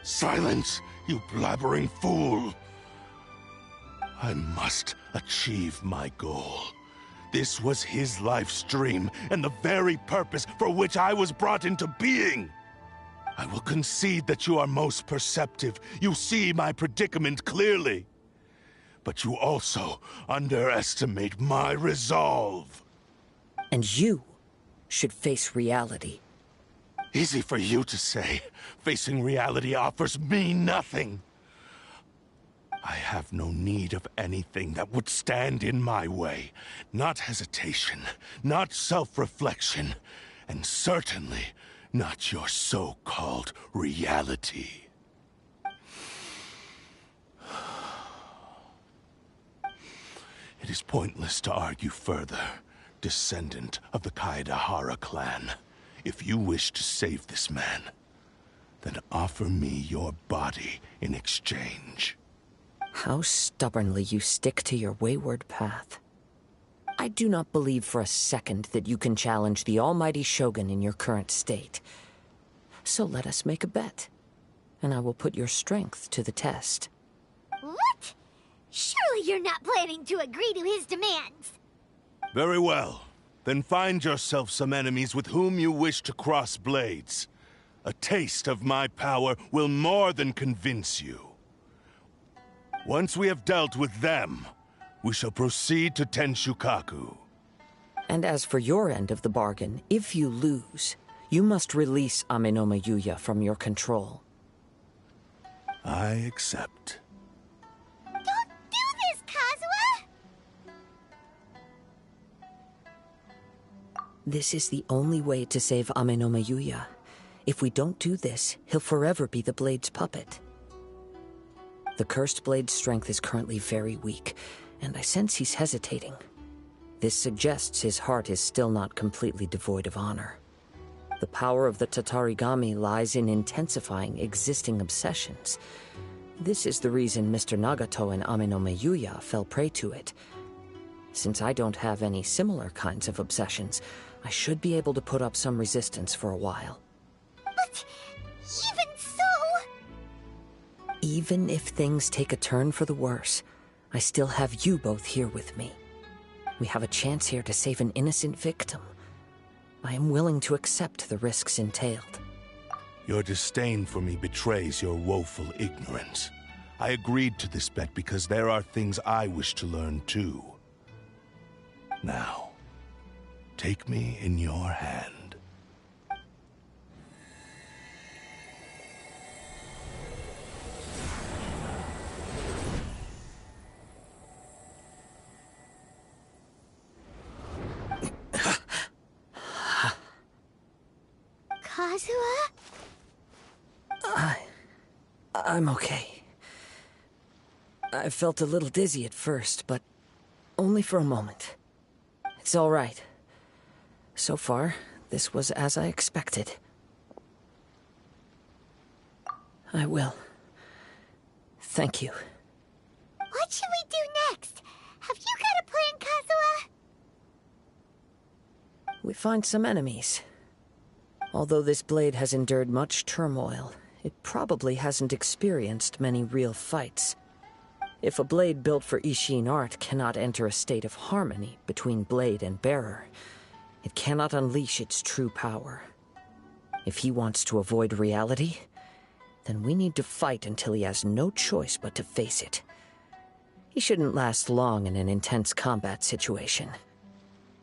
Silence, you blabbering fool! I must achieve my goal. This was his life's dream, and the very purpose for which I was brought into being. I will concede that you are most perceptive. You see my predicament clearly. But you also underestimate my resolve. And you should face reality. Easy for you to say. Facing reality offers me nothing. I have no need of anything that would stand in my way. Not hesitation, not self-reflection, and certainly not your so-called reality. It is pointless to argue further, descendant of the Kaedahara clan. If you wish to save this man, then offer me your body in exchange. How stubbornly you stick to your wayward path. I do not believe for a second that you can challenge the almighty Shogun in your current state. So let us make a bet, and I will put your strength to the test. What? Surely you're not planning to agree to his demands. Very well. Then find yourself some enemies with whom you wish to cross blades. A taste of my power will more than convince you. Once we have dealt with them, we shall proceed to Tenshukaku. And as for your end of the bargain, if you lose, you must release Amenoma Yuya from your control. I accept. Don't do this, Kazuha! This is the only way to save Amenoma Yuya. If we don't do this, he'll forever be the Blade's puppet. The Cursed Blade's strength is currently very weak, and I sense he's hesitating. This suggests his heart is still not completely devoid of honor. The power of the Tatarigami lies in intensifying existing obsessions. This is the reason Mr. Nagato and Amenoma Yuya fell prey to it. Since I don't have any similar kinds of obsessions, I should be able to put up some resistance for a while. But even so... Even if things take a turn for the worse, I still have you both here with me. We have a chance here to save an innocent victim. I am willing to accept the risks entailed. Your disdain for me betrays your woeful ignorance. I agreed to this bet because there are things I wish to learn too. Now, take me in your hand. Kazuha? I'm okay. I felt a little dizzy at first, but only for a moment. It's all right. So far, this was as I expected. I will. Thank you. What should we do next? Have you got a plan, Kazuha? We find some enemies. Although this blade has endured much turmoil, it probably hasn't experienced many real fights. If a blade built for Ishin art cannot enter a state of harmony between blade and bearer, it cannot unleash its true power. If he wants to avoid reality, then we need to fight until he has no choice but to face it. He shouldn't last long in an intense combat situation.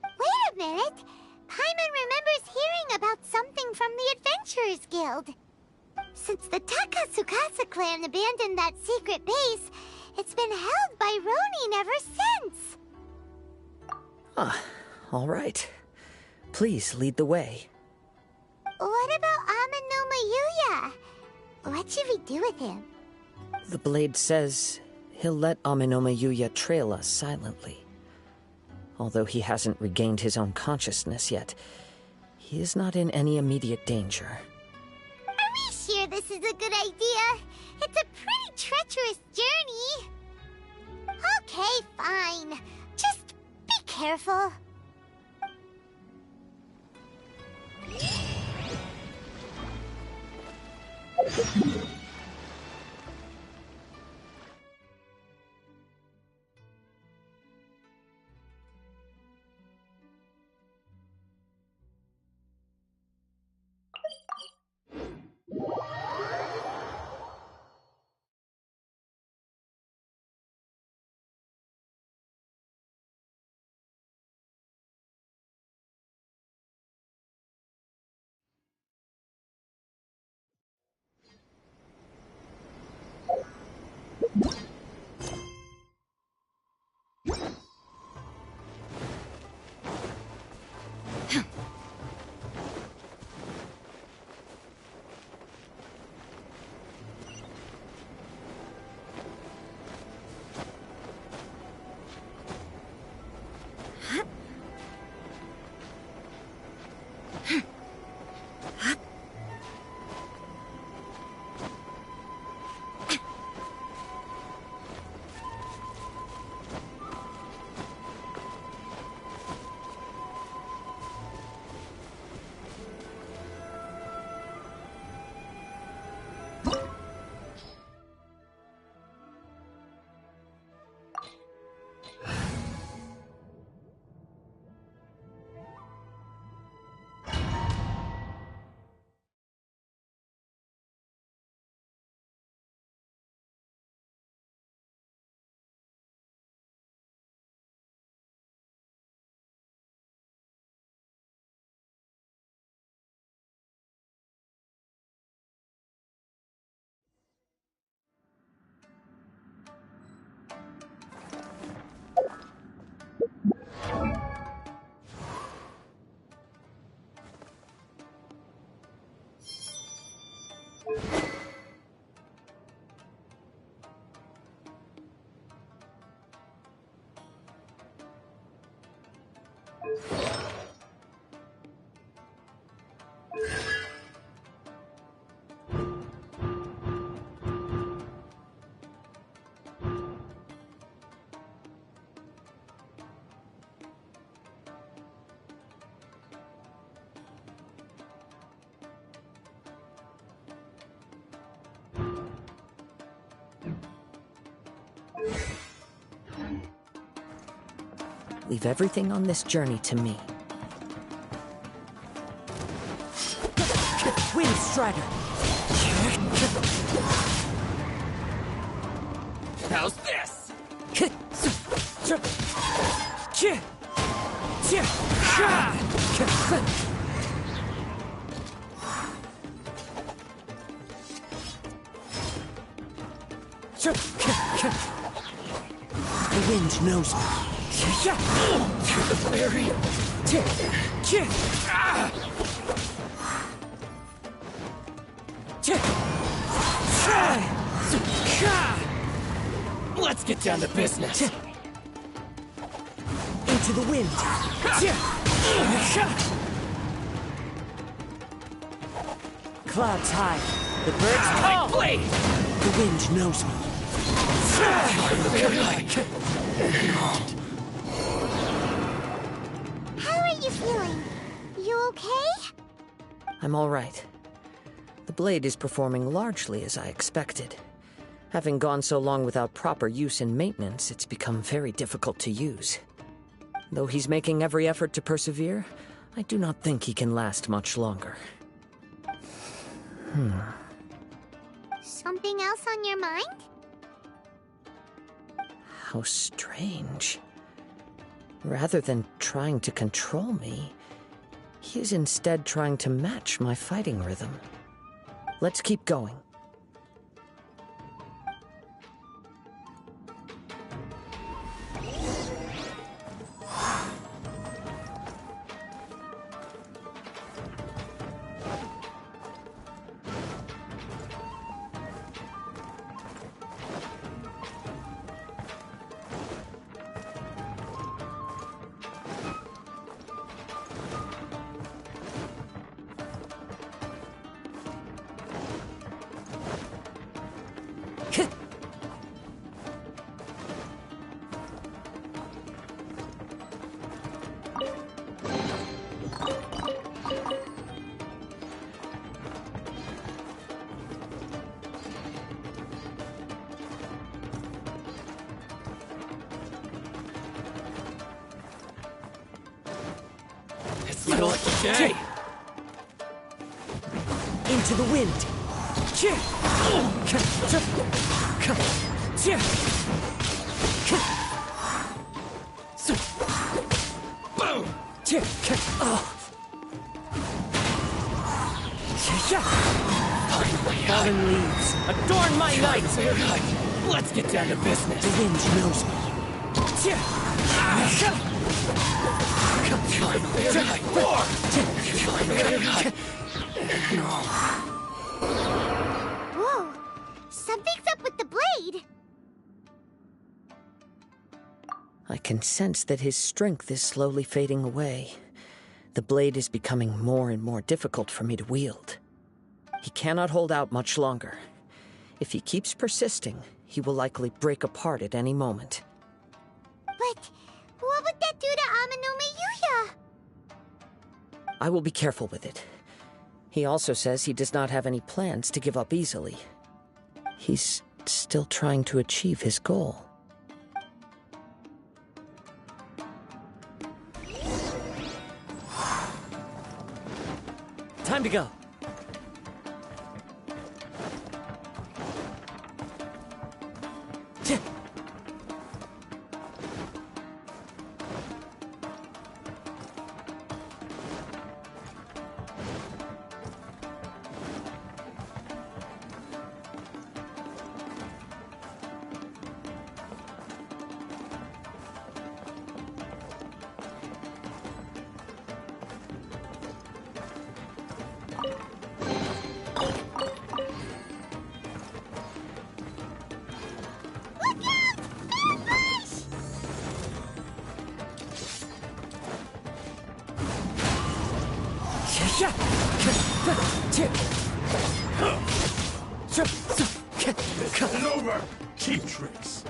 Wait a minute! Paimon remembers hearing about something from the Adventurers Guild. Since the Takatsukasa clan abandoned that secret base, it's been held by Ronin ever since. Ah, all right. Please lead the way. What about Amenoma Yuya? What should we do with him? The blade says he'll let Amenoma Yuya trail us silently. Although he hasn't regained his own consciousness yet, he is not in any immediate danger. Are we sure this is a good idea? It's a pretty treacherous journey. Okay, fine. Just be careful. Leave everything on this journey to me. Wind Strider! How's this? The wind knows me. To the very... Let's get down to business. Into the wind. Clouds high. The birds call. Blade! The wind knows me. How are you feeling? You okay? I'm all right. The blade is performing largely as I expected. Having gone so long without proper use and maintenance, it's become very difficult to use. Though he's making every effort to persevere, I do not think he can last much longer. Something else on your mind? How strange. Rather than trying to control me, he is instead trying to match my fighting rhythm. Let's keep going. It's my lucky day. Into the wind. Boom! Finally, Fallen leaves, adorn my night! Let's get down to business. The wind knows me. Whoa! Something's up with the blade! I can sense that his strength is slowly fading away. The blade is becoming more and more difficult for me to wield. He cannot hold out much longer. If he keeps persisting, he will likely break apart at any moment. But what would that do to Amano Miyuya? I will be careful with it. He also says he does not have any plans to give up easily. He's still trying to achieve his goal. Time to go. This isn't over! Cheap tricks.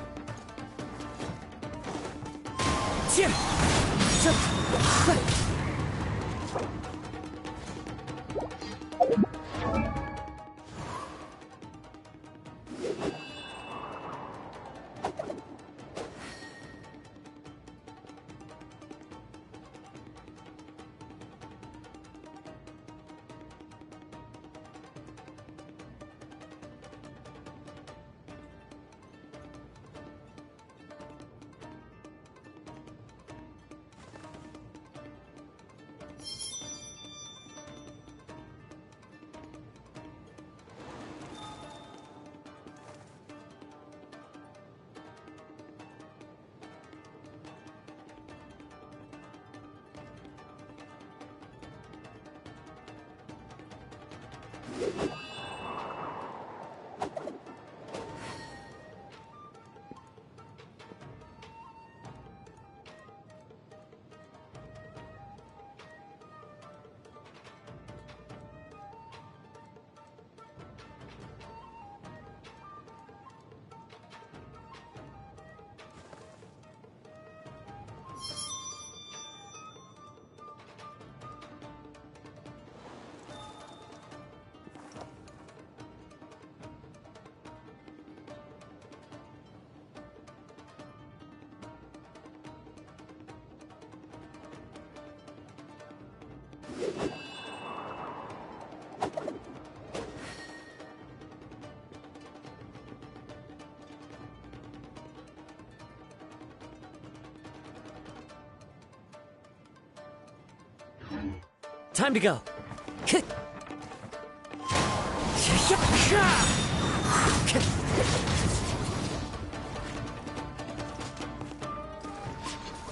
Time to go.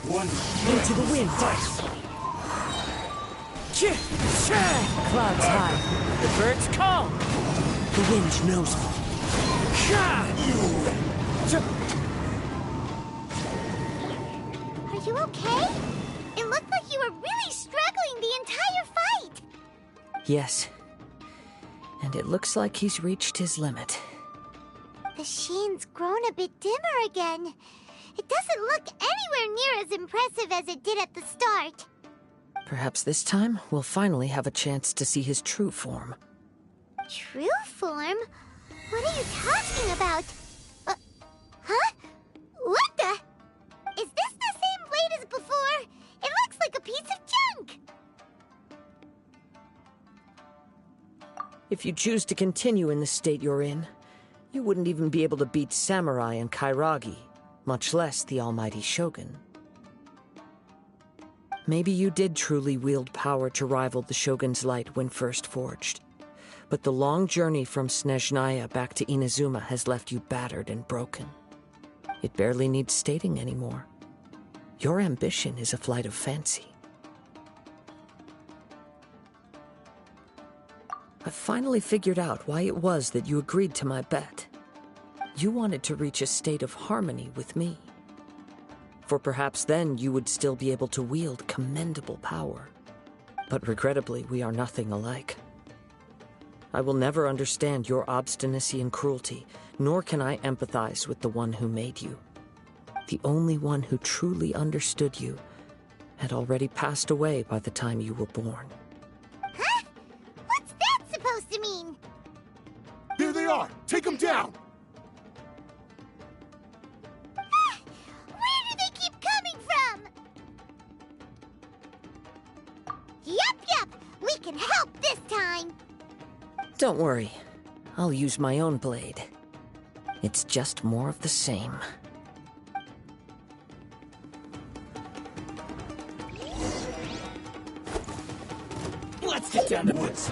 One Into the wind. Clouds high. The birds call. The wind knows me. Are you okay? It looked like you were really struggling the entire fight. Yes. And it looks like he's reached his limit. The sheen's grown a bit dimmer again. It doesn't look anywhere near as impressive as it did at the start. Perhaps this time we'll finally have a chance to see his true form. True form? What are you talking about? Huh? What the? Is this the same blade as before? It looks like a piece of junk! If you choose to continue in the state you're in, you wouldn't even be able to beat Samurai and Kairagi, much less the almighty Shogun. Maybe you did truly wield power to rival the Shogun's light when first forged. But the long journey from Snezhnaya back to Inazuma has left you battered and broken. It barely needs stating anymore. Your ambition is a flight of fancy. I've finally figured out why it was that you agreed to my bet. You wanted to reach a state of harmony with me. For perhaps then you would still be able to wield commendable power. But regrettably, we are nothing alike. I will never understand your obstinacy and cruelty, nor can I empathize with the one who made you. The only one who truly understood you had already passed away by the time you were born. Huh? What's that supposed to mean? There they are! Take them down! Where do they keep coming from? Yup, we can help this time. Don't worry. I'll use my own blade. It's just more of the same. Let's get down to business.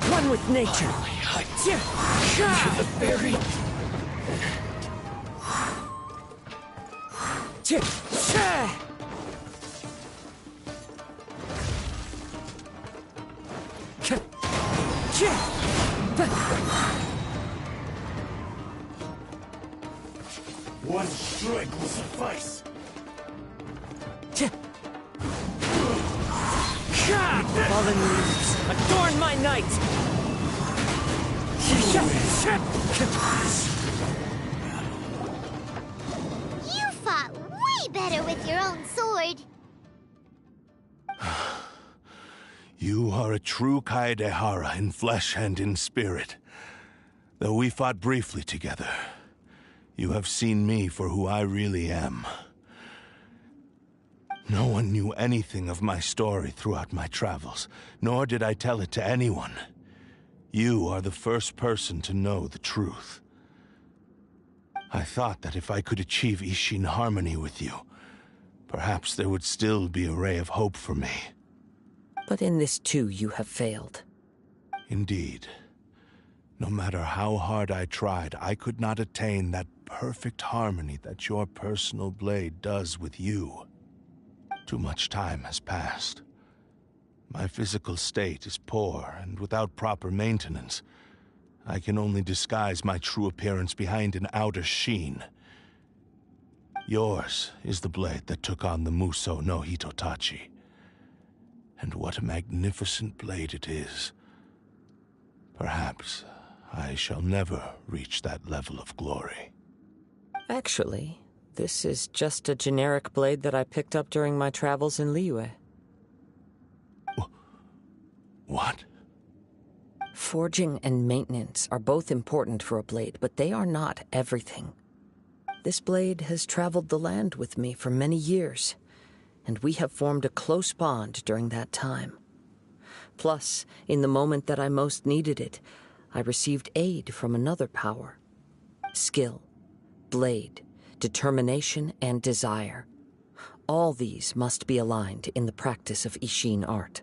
One with nature. To the very... One strike will suffice. Fallen leaves, adorn my night! You fought way better with your own sword. You are a true Kaedehara in flesh and in spirit. Though we fought briefly together, you have seen me for who I really am. No one knew anything of my story throughout my travels, nor did I tell it to anyone. You are the first person to know the truth. I thought that if I could achieve Ishin harmony with you, perhaps there would still be a ray of hope for me. But in this too, you have failed. Indeed. No matter how hard I tried, I could not attain that perfect harmony that your personal blade does with you. Too much time has passed. My physical state is poor, and without proper maintenance, I can only disguise my true appearance behind an outer sheen. Yours is the blade that took on the Muso no Hitotachi. And what a magnificent blade it is. Perhaps I shall never reach that level of glory. Actually, this is just a generic blade that I picked up during my travels in Liyue. What? Forging and maintenance are both important for a blade, but they are not everything. This blade has traveled the land with me for many years, and we have formed a close bond during that time. Plus, in the moment that I most needed it, I received aid from another power. Skill, blade, determination, and desire. All these must be aligned in the practice of Ishin art.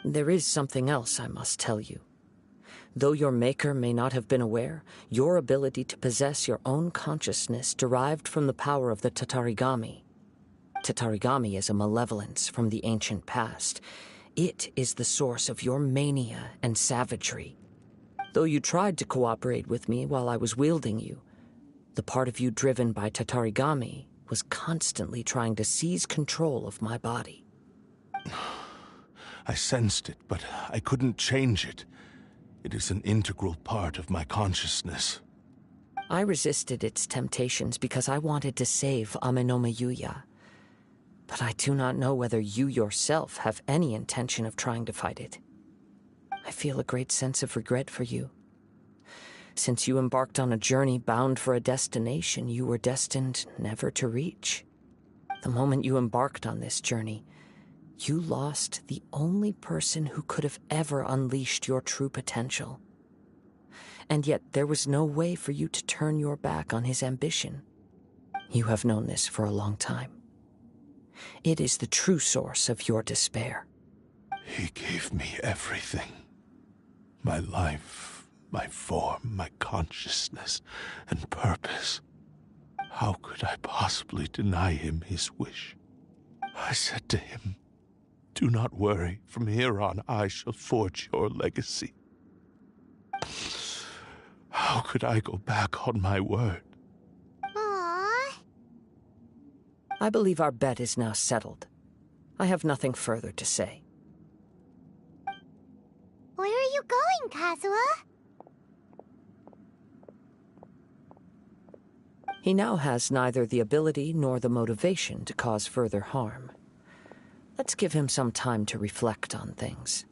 There is something else I must tell you. Though your maker may not have been aware, your ability to possess your own consciousness derived from the power of the Tatarigami. Tatarigami is a malevolence from the ancient past. It is the source of your mania and savagery. Though you tried to cooperate with me while I was wielding you, the part of you driven by Tatarigami was constantly trying to seize control of my body. I sensed it, but I couldn't change it. It is an integral part of my consciousness. I resisted its temptations because I wanted to save Amenoma Yuya. But I do not know whether you yourself have any intention of trying to fight it. I feel a great sense of regret for you. Since you embarked on a journey bound for a destination you were destined never to reach. The moment you embarked on this journey, you lost the only person who could have ever unleashed your true potential. And yet there was no way for you to turn your back on his ambition. You have known this for a long time. It is the true source of your despair. He gave me everything. My life, my form, my consciousness, and purpose. How could I possibly deny him his wish? I said to him, "Do not worry. From here on, I shall forge your legacy." How could I go back on my word? Aww. I believe our bet is now settled. I have nothing further to say. Where are you going, Kazuha? He now has neither the ability nor the motivation to cause further harm. Let's give him some time to reflect on things.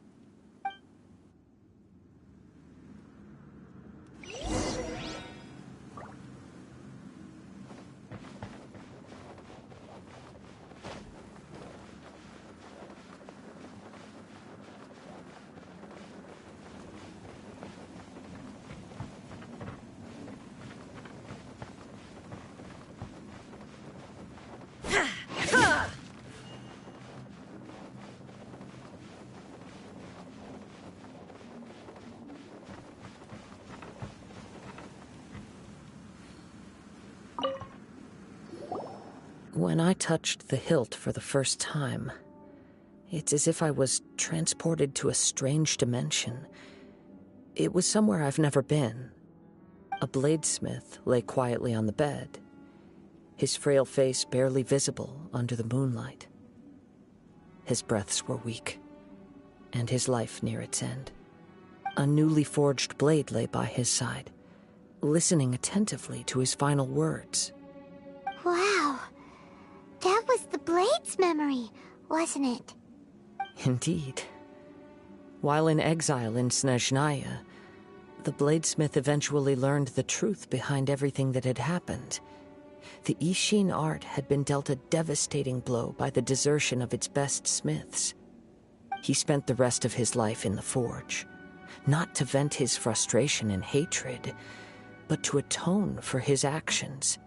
When I touched the hilt for the first time, it's as if I was transported to a strange dimension. It was somewhere I've never been. A bladesmith lay quietly on the bed, his frail face barely visible under the moonlight. His breaths were weak, and his life near its end. A newly forged blade lay by his side, listening attentively to his final words. Wow. That was the Blade's memory, wasn't it? Indeed. While in exile in Snezhnaya, the bladesmith eventually learned the truth behind everything that had happened. The Ishin art had been dealt a devastating blow by the desertion of its best smiths. He spent the rest of his life in the forge, not to vent his frustration and hatred, but to atone for his actions.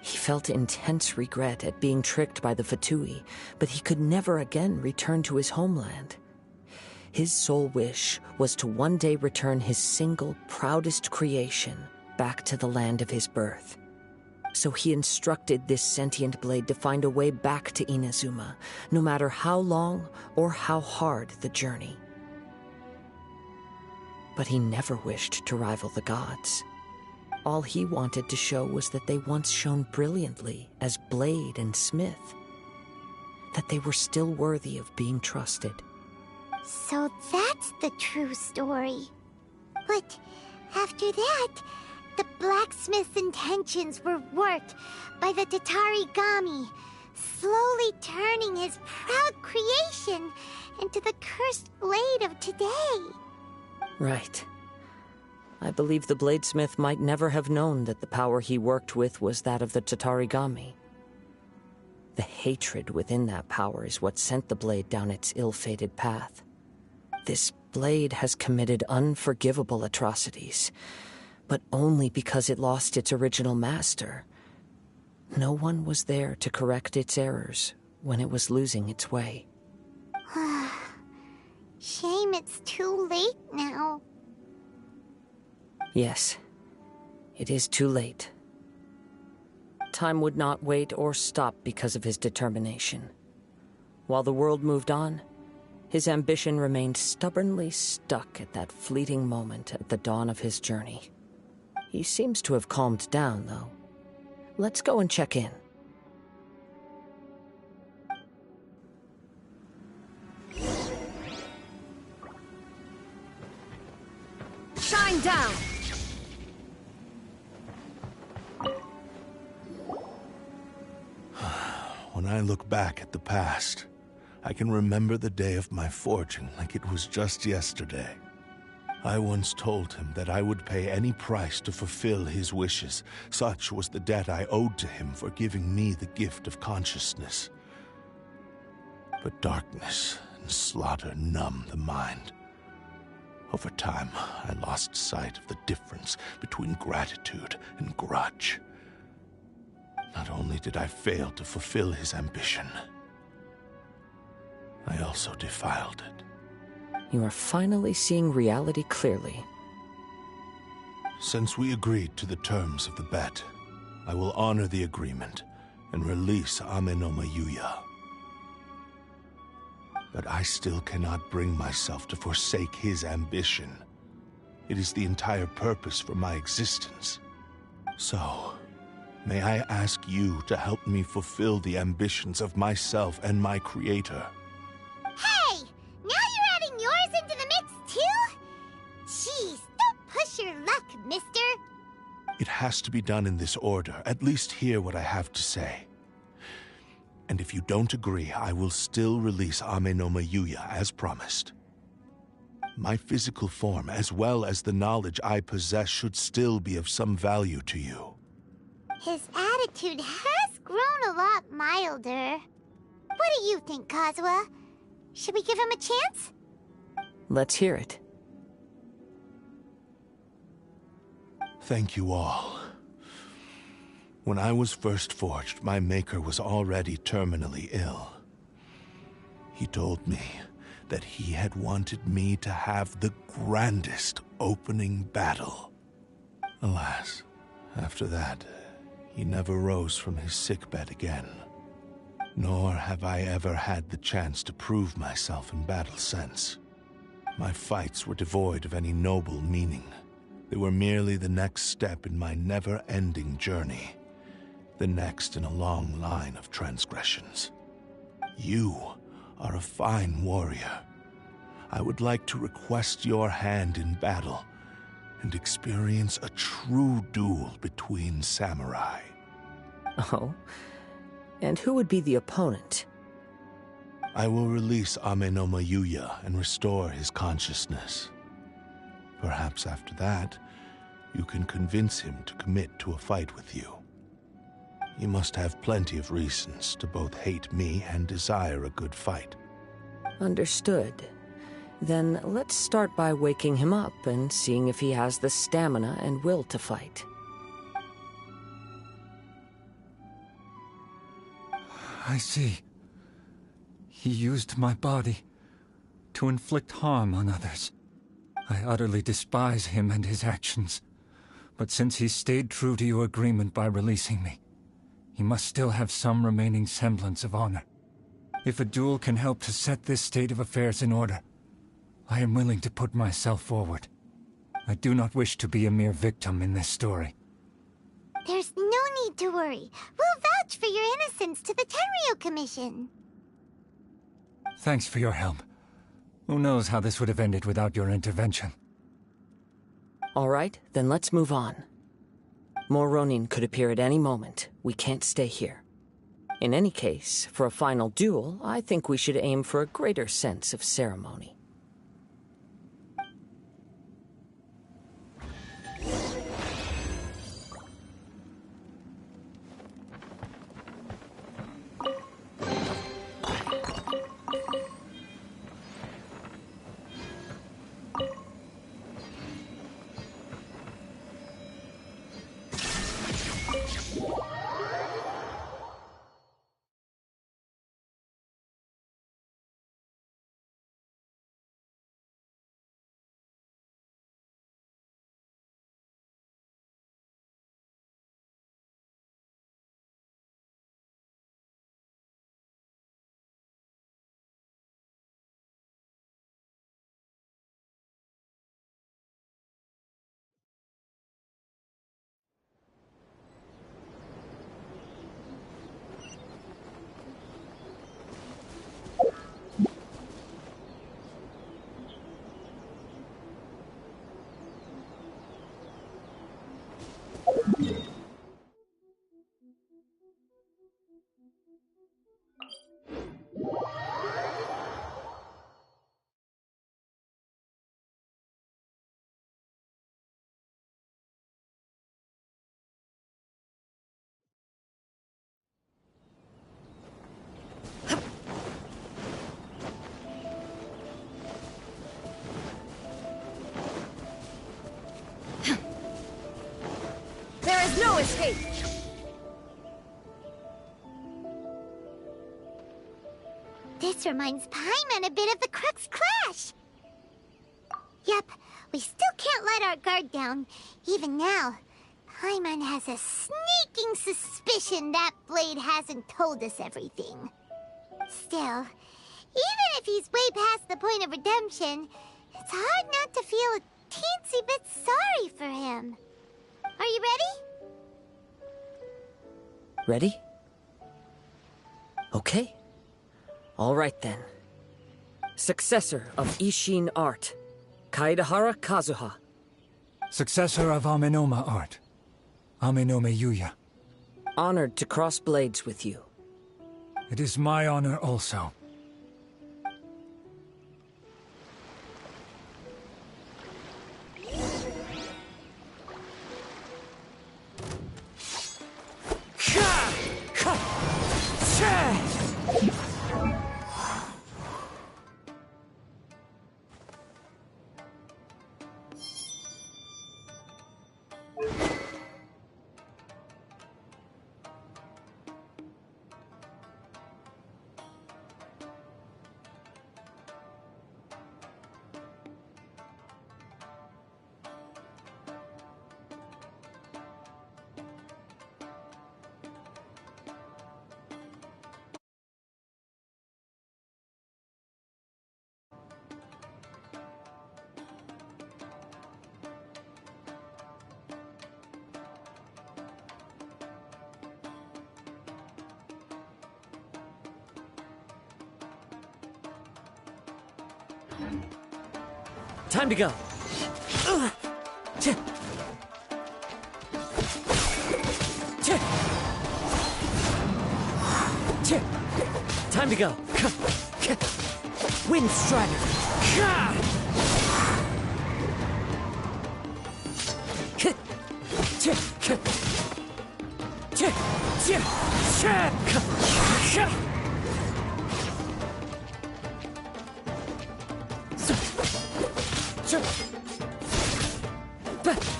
He felt intense regret at being tricked by the Fatui, but he could never again return to his homeland. His sole wish was to one day return his single, proudest creation back to the land of his birth. So he instructed this sentient blade to find a way back to Inazuma, no matter how long or how hard the journey. But he never wished to rival the gods. All he wanted to show was that they once shone brilliantly as blade and smith, that they were still worthy of being trusted. So that's the true story. But after that, the blacksmith's intentions were worked by the Tatarigami, slowly turning his proud creation into the cursed blade of today. Right. I believe the bladesmith might never have known that the power he worked with was that of the Tatarigami. The hatred within that power is what sent the blade down its ill-fated path. This blade has committed unforgivable atrocities, but only because it lost its original master. No one was there to correct its errors when it was losing its way. Shame it's too late now. Yes, it is too late. Time would not wait or stop because of his determination. While the world moved on, his ambition remained stubbornly stuck at that fleeting moment at the dawn of his journey. He seems to have calmed down, though. Let's go and check in. Shine down! When I look back at the past, I can remember the day of my forging like it was just yesterday. I once told him that I would pay any price to fulfill his wishes. Such was the debt I owed to him for giving me the gift of consciousness. But darkness and slaughter numb the mind. Over time, I lost sight of the difference between gratitude and grudge. Not only did I fail to fulfill his ambition, I also defiled it. You are finally seeing reality clearly. Since we agreed to the terms of the bet, I will honor the agreement and release Amenoma Yuya. But I still cannot bring myself to forsake his ambition. It is the entire purpose for my existence. So, may I ask you to help me fulfill the ambitions of myself and my creator? Hey! Now you're adding yours into the mix, too? Jeez, don't push your luck, mister. It has to be done in this order. At least hear what I have to say. And if you don't agree, I will still release Amenoma Yuya as promised. My physical form, as well as the knowledge I possess, should still be of some value to you. His attitude has grown a lot milder. What do you think, Kazuha? Should we give him a chance? Let's hear it. Thank you all. When I was first forged, my maker was already terminally ill. He told me that he had wanted me to have the grandest opening battle. Alas, after that, he never rose from his sickbed again. Nor have I ever had the chance to prove myself in battle since. My fights were devoid of any noble meaning. They were merely the next step in my never-ending journey. The next in a long line of transgressions. You are a fine warrior. I would like to request your hand in battle and experience a true duel between samurai. Oh? And who would be the opponent? I will release Amenoma Yuya and restore his consciousness. Perhaps after that, you can convince him to commit to a fight with you. He must have plenty of reasons to both hate me and desire a good fight. Understood. Then let's start by waking him up and seeing if he has the stamina and will to fight. I see. He used my body to inflict harm on others. I utterly despise him and his actions. But since he stayed true to your agreement by releasing me, he must still have some remaining semblance of honor. If a duel can help to set this state of affairs in order, I am willing to put myself forward. I do not wish to be a mere victim in this story. There's no need to worry. We'll vouch for your innocence to the Tenryo Commission. Thanks for your help. Who knows how this would have ended without your intervention? All right, then let's move on. More Ronin could appear at any moment. We can't stay here. In any case, for a final duel, I think we should aim for a greater sense of ceremony. There is no escape! This reminds Paimon a bit of the Crux Clash. Yep, we still can't let our guard down. Even now, Paimon has a sneaking suspicion that Blade hasn't told us everything. Still, even if he's way past the point of redemption, it's hard not to feel a teensy bit sorry for him. Are you ready? Ready? Okay. All right then. Successor of Ishin art, Kaedahara Kazuha. Successor of Amenoma art, Amenome Yuya. Honored to cross blades with you. It is my honor also. Time to go. Ch- ch- ch- Time to go. Wind Strider.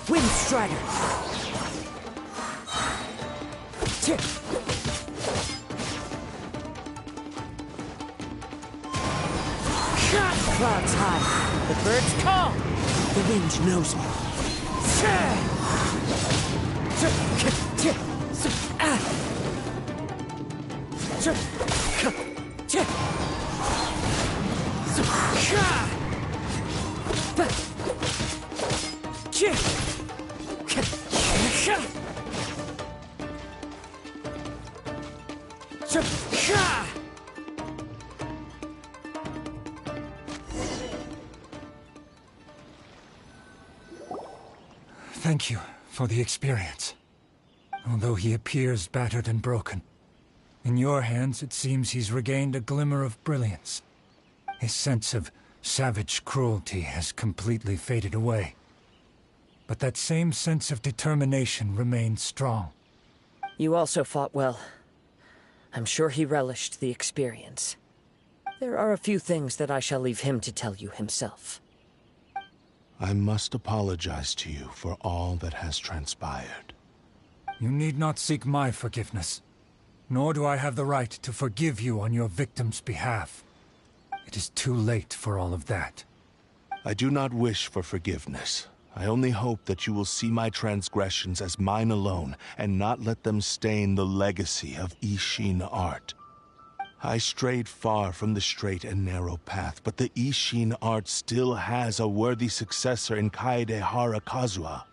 Wind Strider. Clouds high, the birds call. The wind knows me. Thank you for the experience. Although he appears battered and broken, in your hands it seems he's regained a glimmer of brilliance. His sense of savage cruelty has completely faded away. But that same sense of determination remains strong. You also fought well. I'm sure he relished the experience. There are a few things that I shall leave him to tell you himself. I must apologize to you for all that has transpired. You need not seek my forgiveness, nor do I have the right to forgive you on your victim's behalf. It is too late for all of that. I do not wish for forgiveness. I only hope that you will see my transgressions as mine alone, and not let them stain the legacy of Ishin art. I strayed far from the straight and narrow path, but the Ishin art still has a worthy successor in Kaedehara Kazuha.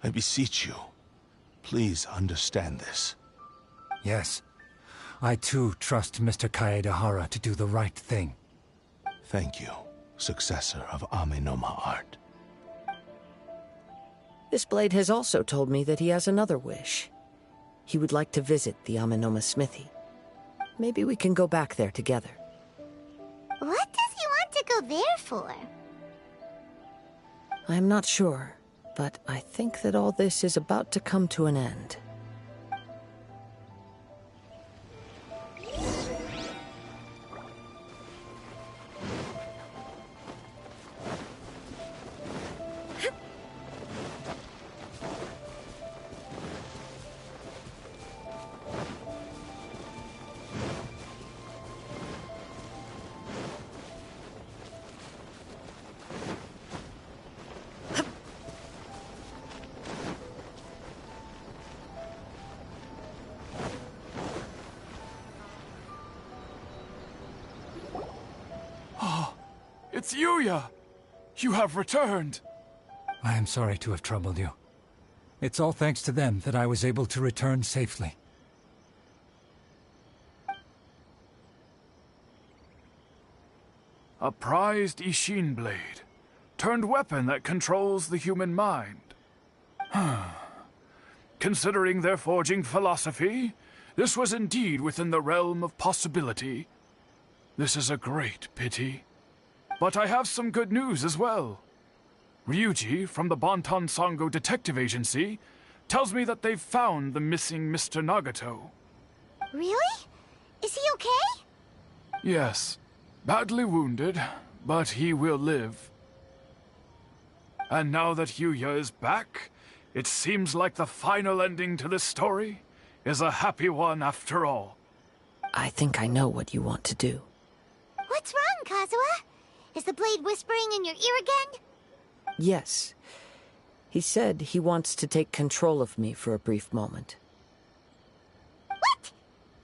I beseech you, please understand this. Yes, I too trust Mr. Kaedehara to do the right thing. Thank you, successor of Amenoma art. This blade has also told me that he has another wish. He would like to visit the Amenoma smithy. Maybe we can go back there together. What does he want to go there for? I'm not sure, but I think that all this is about to come to an end. It's Yuya! You have returned! I am sorry to have troubled you. It's all thanks to them that I was able to return safely. A prized Ishin blade. Turned weapon that controls the human mind. Considering their forging philosophy, this was indeed within the realm of possibility. This is a great pity. But I have some good news as well. Ryuji, from the Bonton Sango Detective Agency, tells me that they've found the missing Mr. Nagato. Really? Is he okay? Yes. Badly wounded, but he will live. And now that Yuya is back, it seems like the final ending to this story is a happy one after all. I think I know what you want to do. What's wrong, Kazuha? Is the blade whispering in your ear again? Yes. He said he wants to take control of me for a brief moment. What?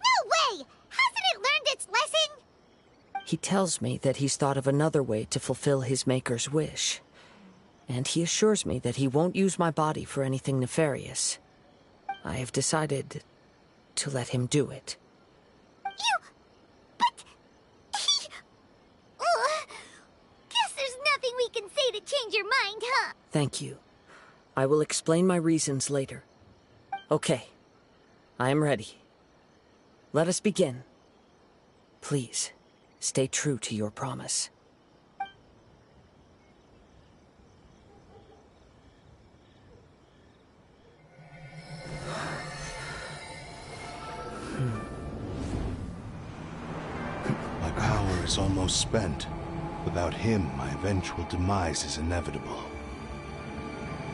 No way! Hasn't it learned its lesson? He tells me that he's thought of another way to fulfill his maker's wish. And he assures me that he won't use my body for anything nefarious. I have decided to let him do it. But... he... mind, huh? Thank you. I will explain my reasons later. Okay. I am ready. Let us begin. Please, stay true to your promise. My power is almost spent. Without him, my eventual demise is inevitable.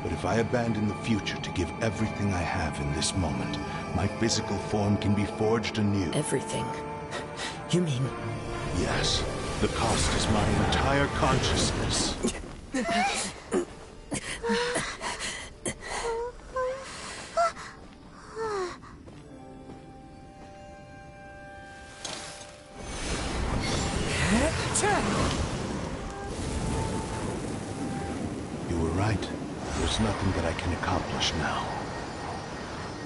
But if I abandon the future to give everything I have in this moment, my physical form can be forged anew. Everything? You mean... Yes. The cost is my entire consciousness. You were right. There's nothing that I can accomplish now.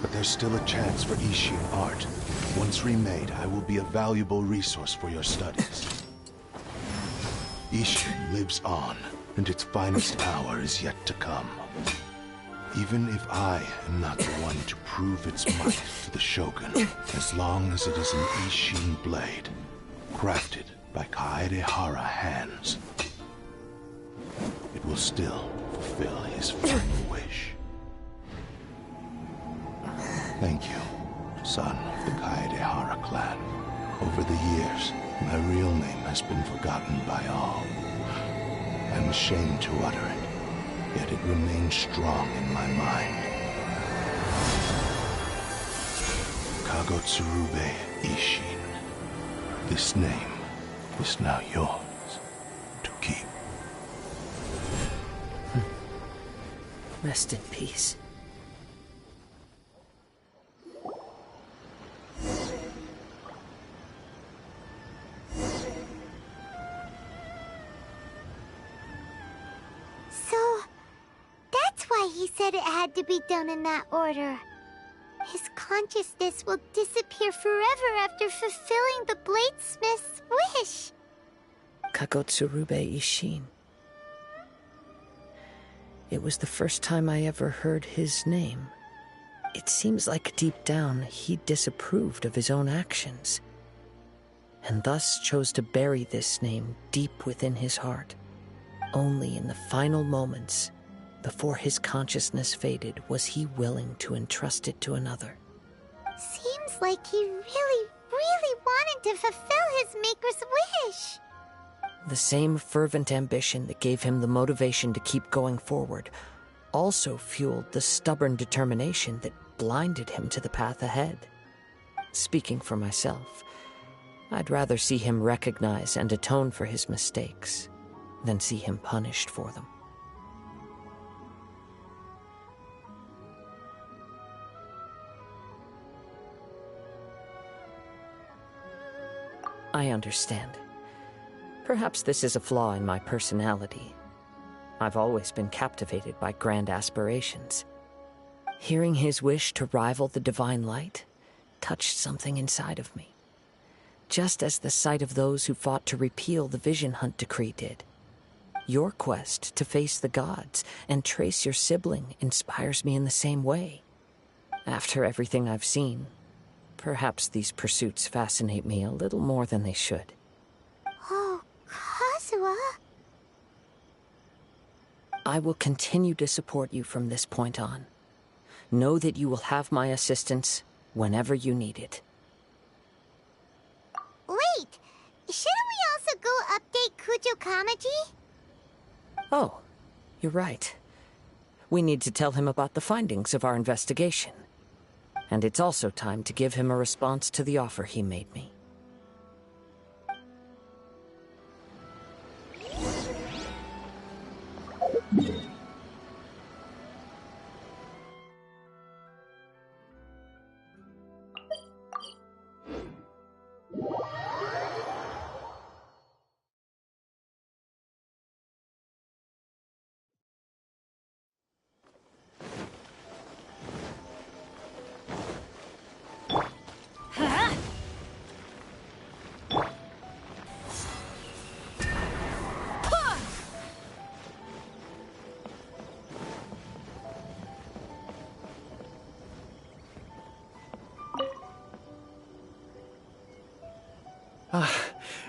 But there's still a chance for Ishin art. Once remade, I will be a valuable resource for your studies. Ishin lives on, and its finest hour is yet to come. Even if I am not the one to prove its might to the Shogun, as long as it is an Ishin blade, crafted by Kaedehara hands, it will still fulfill his final wish. Thank you, son of the Kaedehara clan. Over the years, my real name has been forgotten by all. I'm ashamed to utter it, yet it remains strong in my mind. Kagotsurube Ishin. This name is now yours to keep. Rest in peace. He said it had to be done in that order. His consciousness will disappear forever after fulfilling the bladesmith's wish. Kagotsurube Ishin. It was the first time I ever heard his name. It seems like deep down he disapproved of his own actions, and thus chose to bury this name deep within his heart. Only in the final moments, before his consciousness faded, was he willing to entrust it to another. Seems like he really wanted to fulfill his maker's wish. The same fervent ambition that gave him the motivation to keep going forward also fueled the stubborn determination that blinded him to the path ahead. Speaking for myself, I'd rather see him recognize and atone for his mistakes than see him punished for them. I understand. Perhaps this is a flaw in my personality. I've always been captivated by grand aspirations. Hearing his wish to rival the divine light touched something inside of me, just as the sight of those who fought to repeal the Vision Hunt decree did. Your quest to face the gods and trace your sibling inspires me in the same way. After everything I've seen, perhaps these pursuits fascinate me a little more than they should. Oh, Kazuha. I will continue to support you from this point on. Know that you will have my assistance whenever you need it. Wait! Shouldn't we also go update Kujo Kamaji? Oh, you're right. We need to tell him about the findings of our investigation. And it's also time to give him a response to the offer he made me.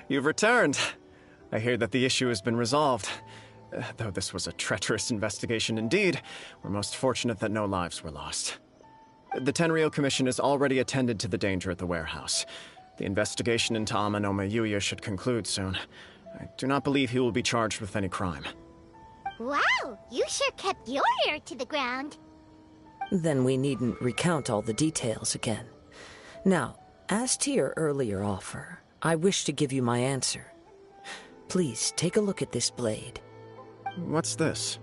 You've returned. I hear that the issue has been resolved. Though this was a treacherous investigation indeed, we're most fortunate that no lives were lost. The Tenryou Commission has already attended to the danger at the warehouse. The investigation into Amanoma Yuya should conclude soon. I do not believe he will be charged with any crime. Wow, you sure kept your ear to the ground. Then we needn't recount all the details again. Now, as to your earlier offer, I wish to give you my answer. Please take a look at this blade. What's this?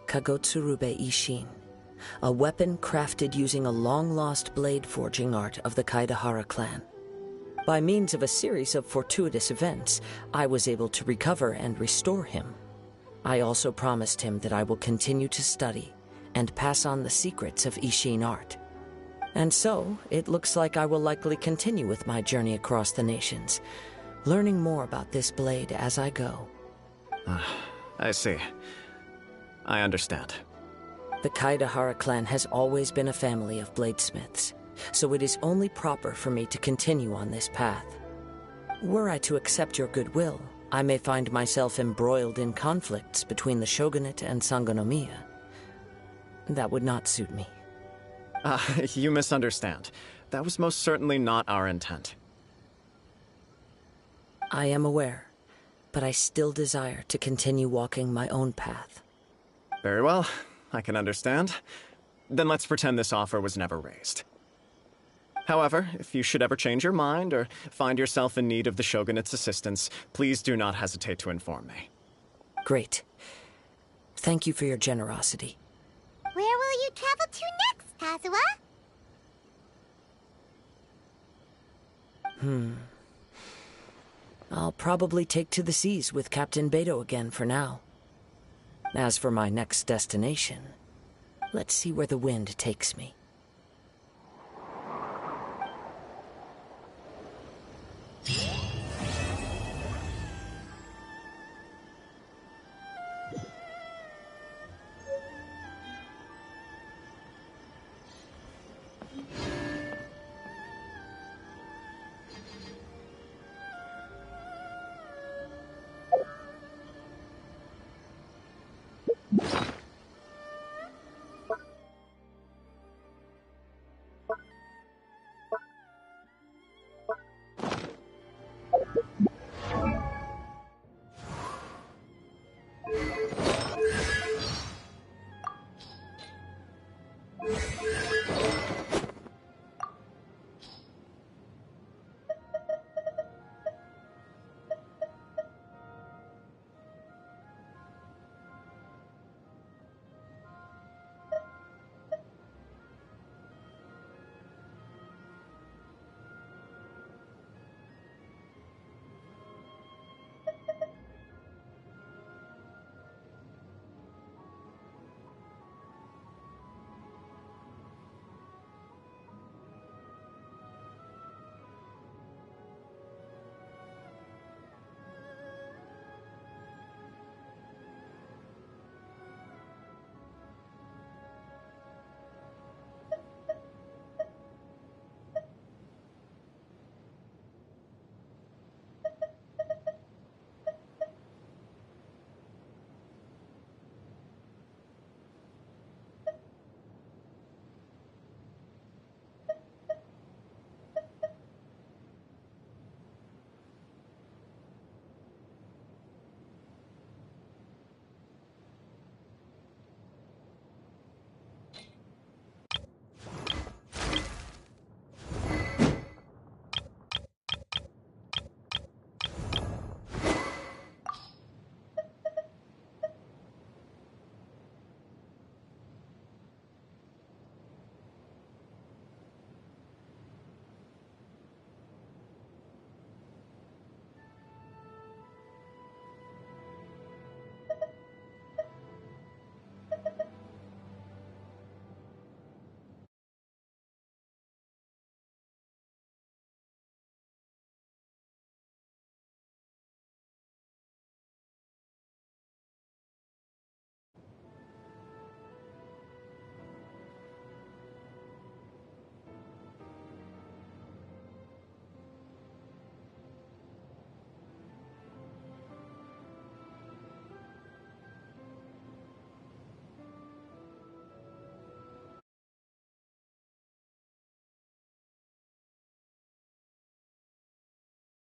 Kagotsurube Ishin, a weapon crafted using a long-lost blade forging art of the Kaidahara clan. By means of a series of fortuitous events, I was able to recover and restore him. I also promised him that I will continue to study and pass on the secrets of Ishin art. And so, it looks like I will likely continue with my journey across the nations, learning more about this blade as I go. I see. I understand. The Kaidahara clan has always been a family of bladesmiths, so it is only proper for me to continue on this path. Were I to accept your goodwill, I may find myself embroiled in conflicts between the shogunate and Sangonomiya. That would not suit me. You misunderstand. That was most certainly not our intent. I am aware, but I still desire to continue walking my own path. Very well. I can understand. Then let's pretend this offer was never raised. However, if you should ever change your mind or find yourself in need of the Shogunate's assistance, please do not hesitate to inform me. Great. Thank you for your generosity. Where will you travel to next, Kazuha? I'll probably take to the seas with Captain Beto again for now. As for my next destination, let's see where the wind takes me.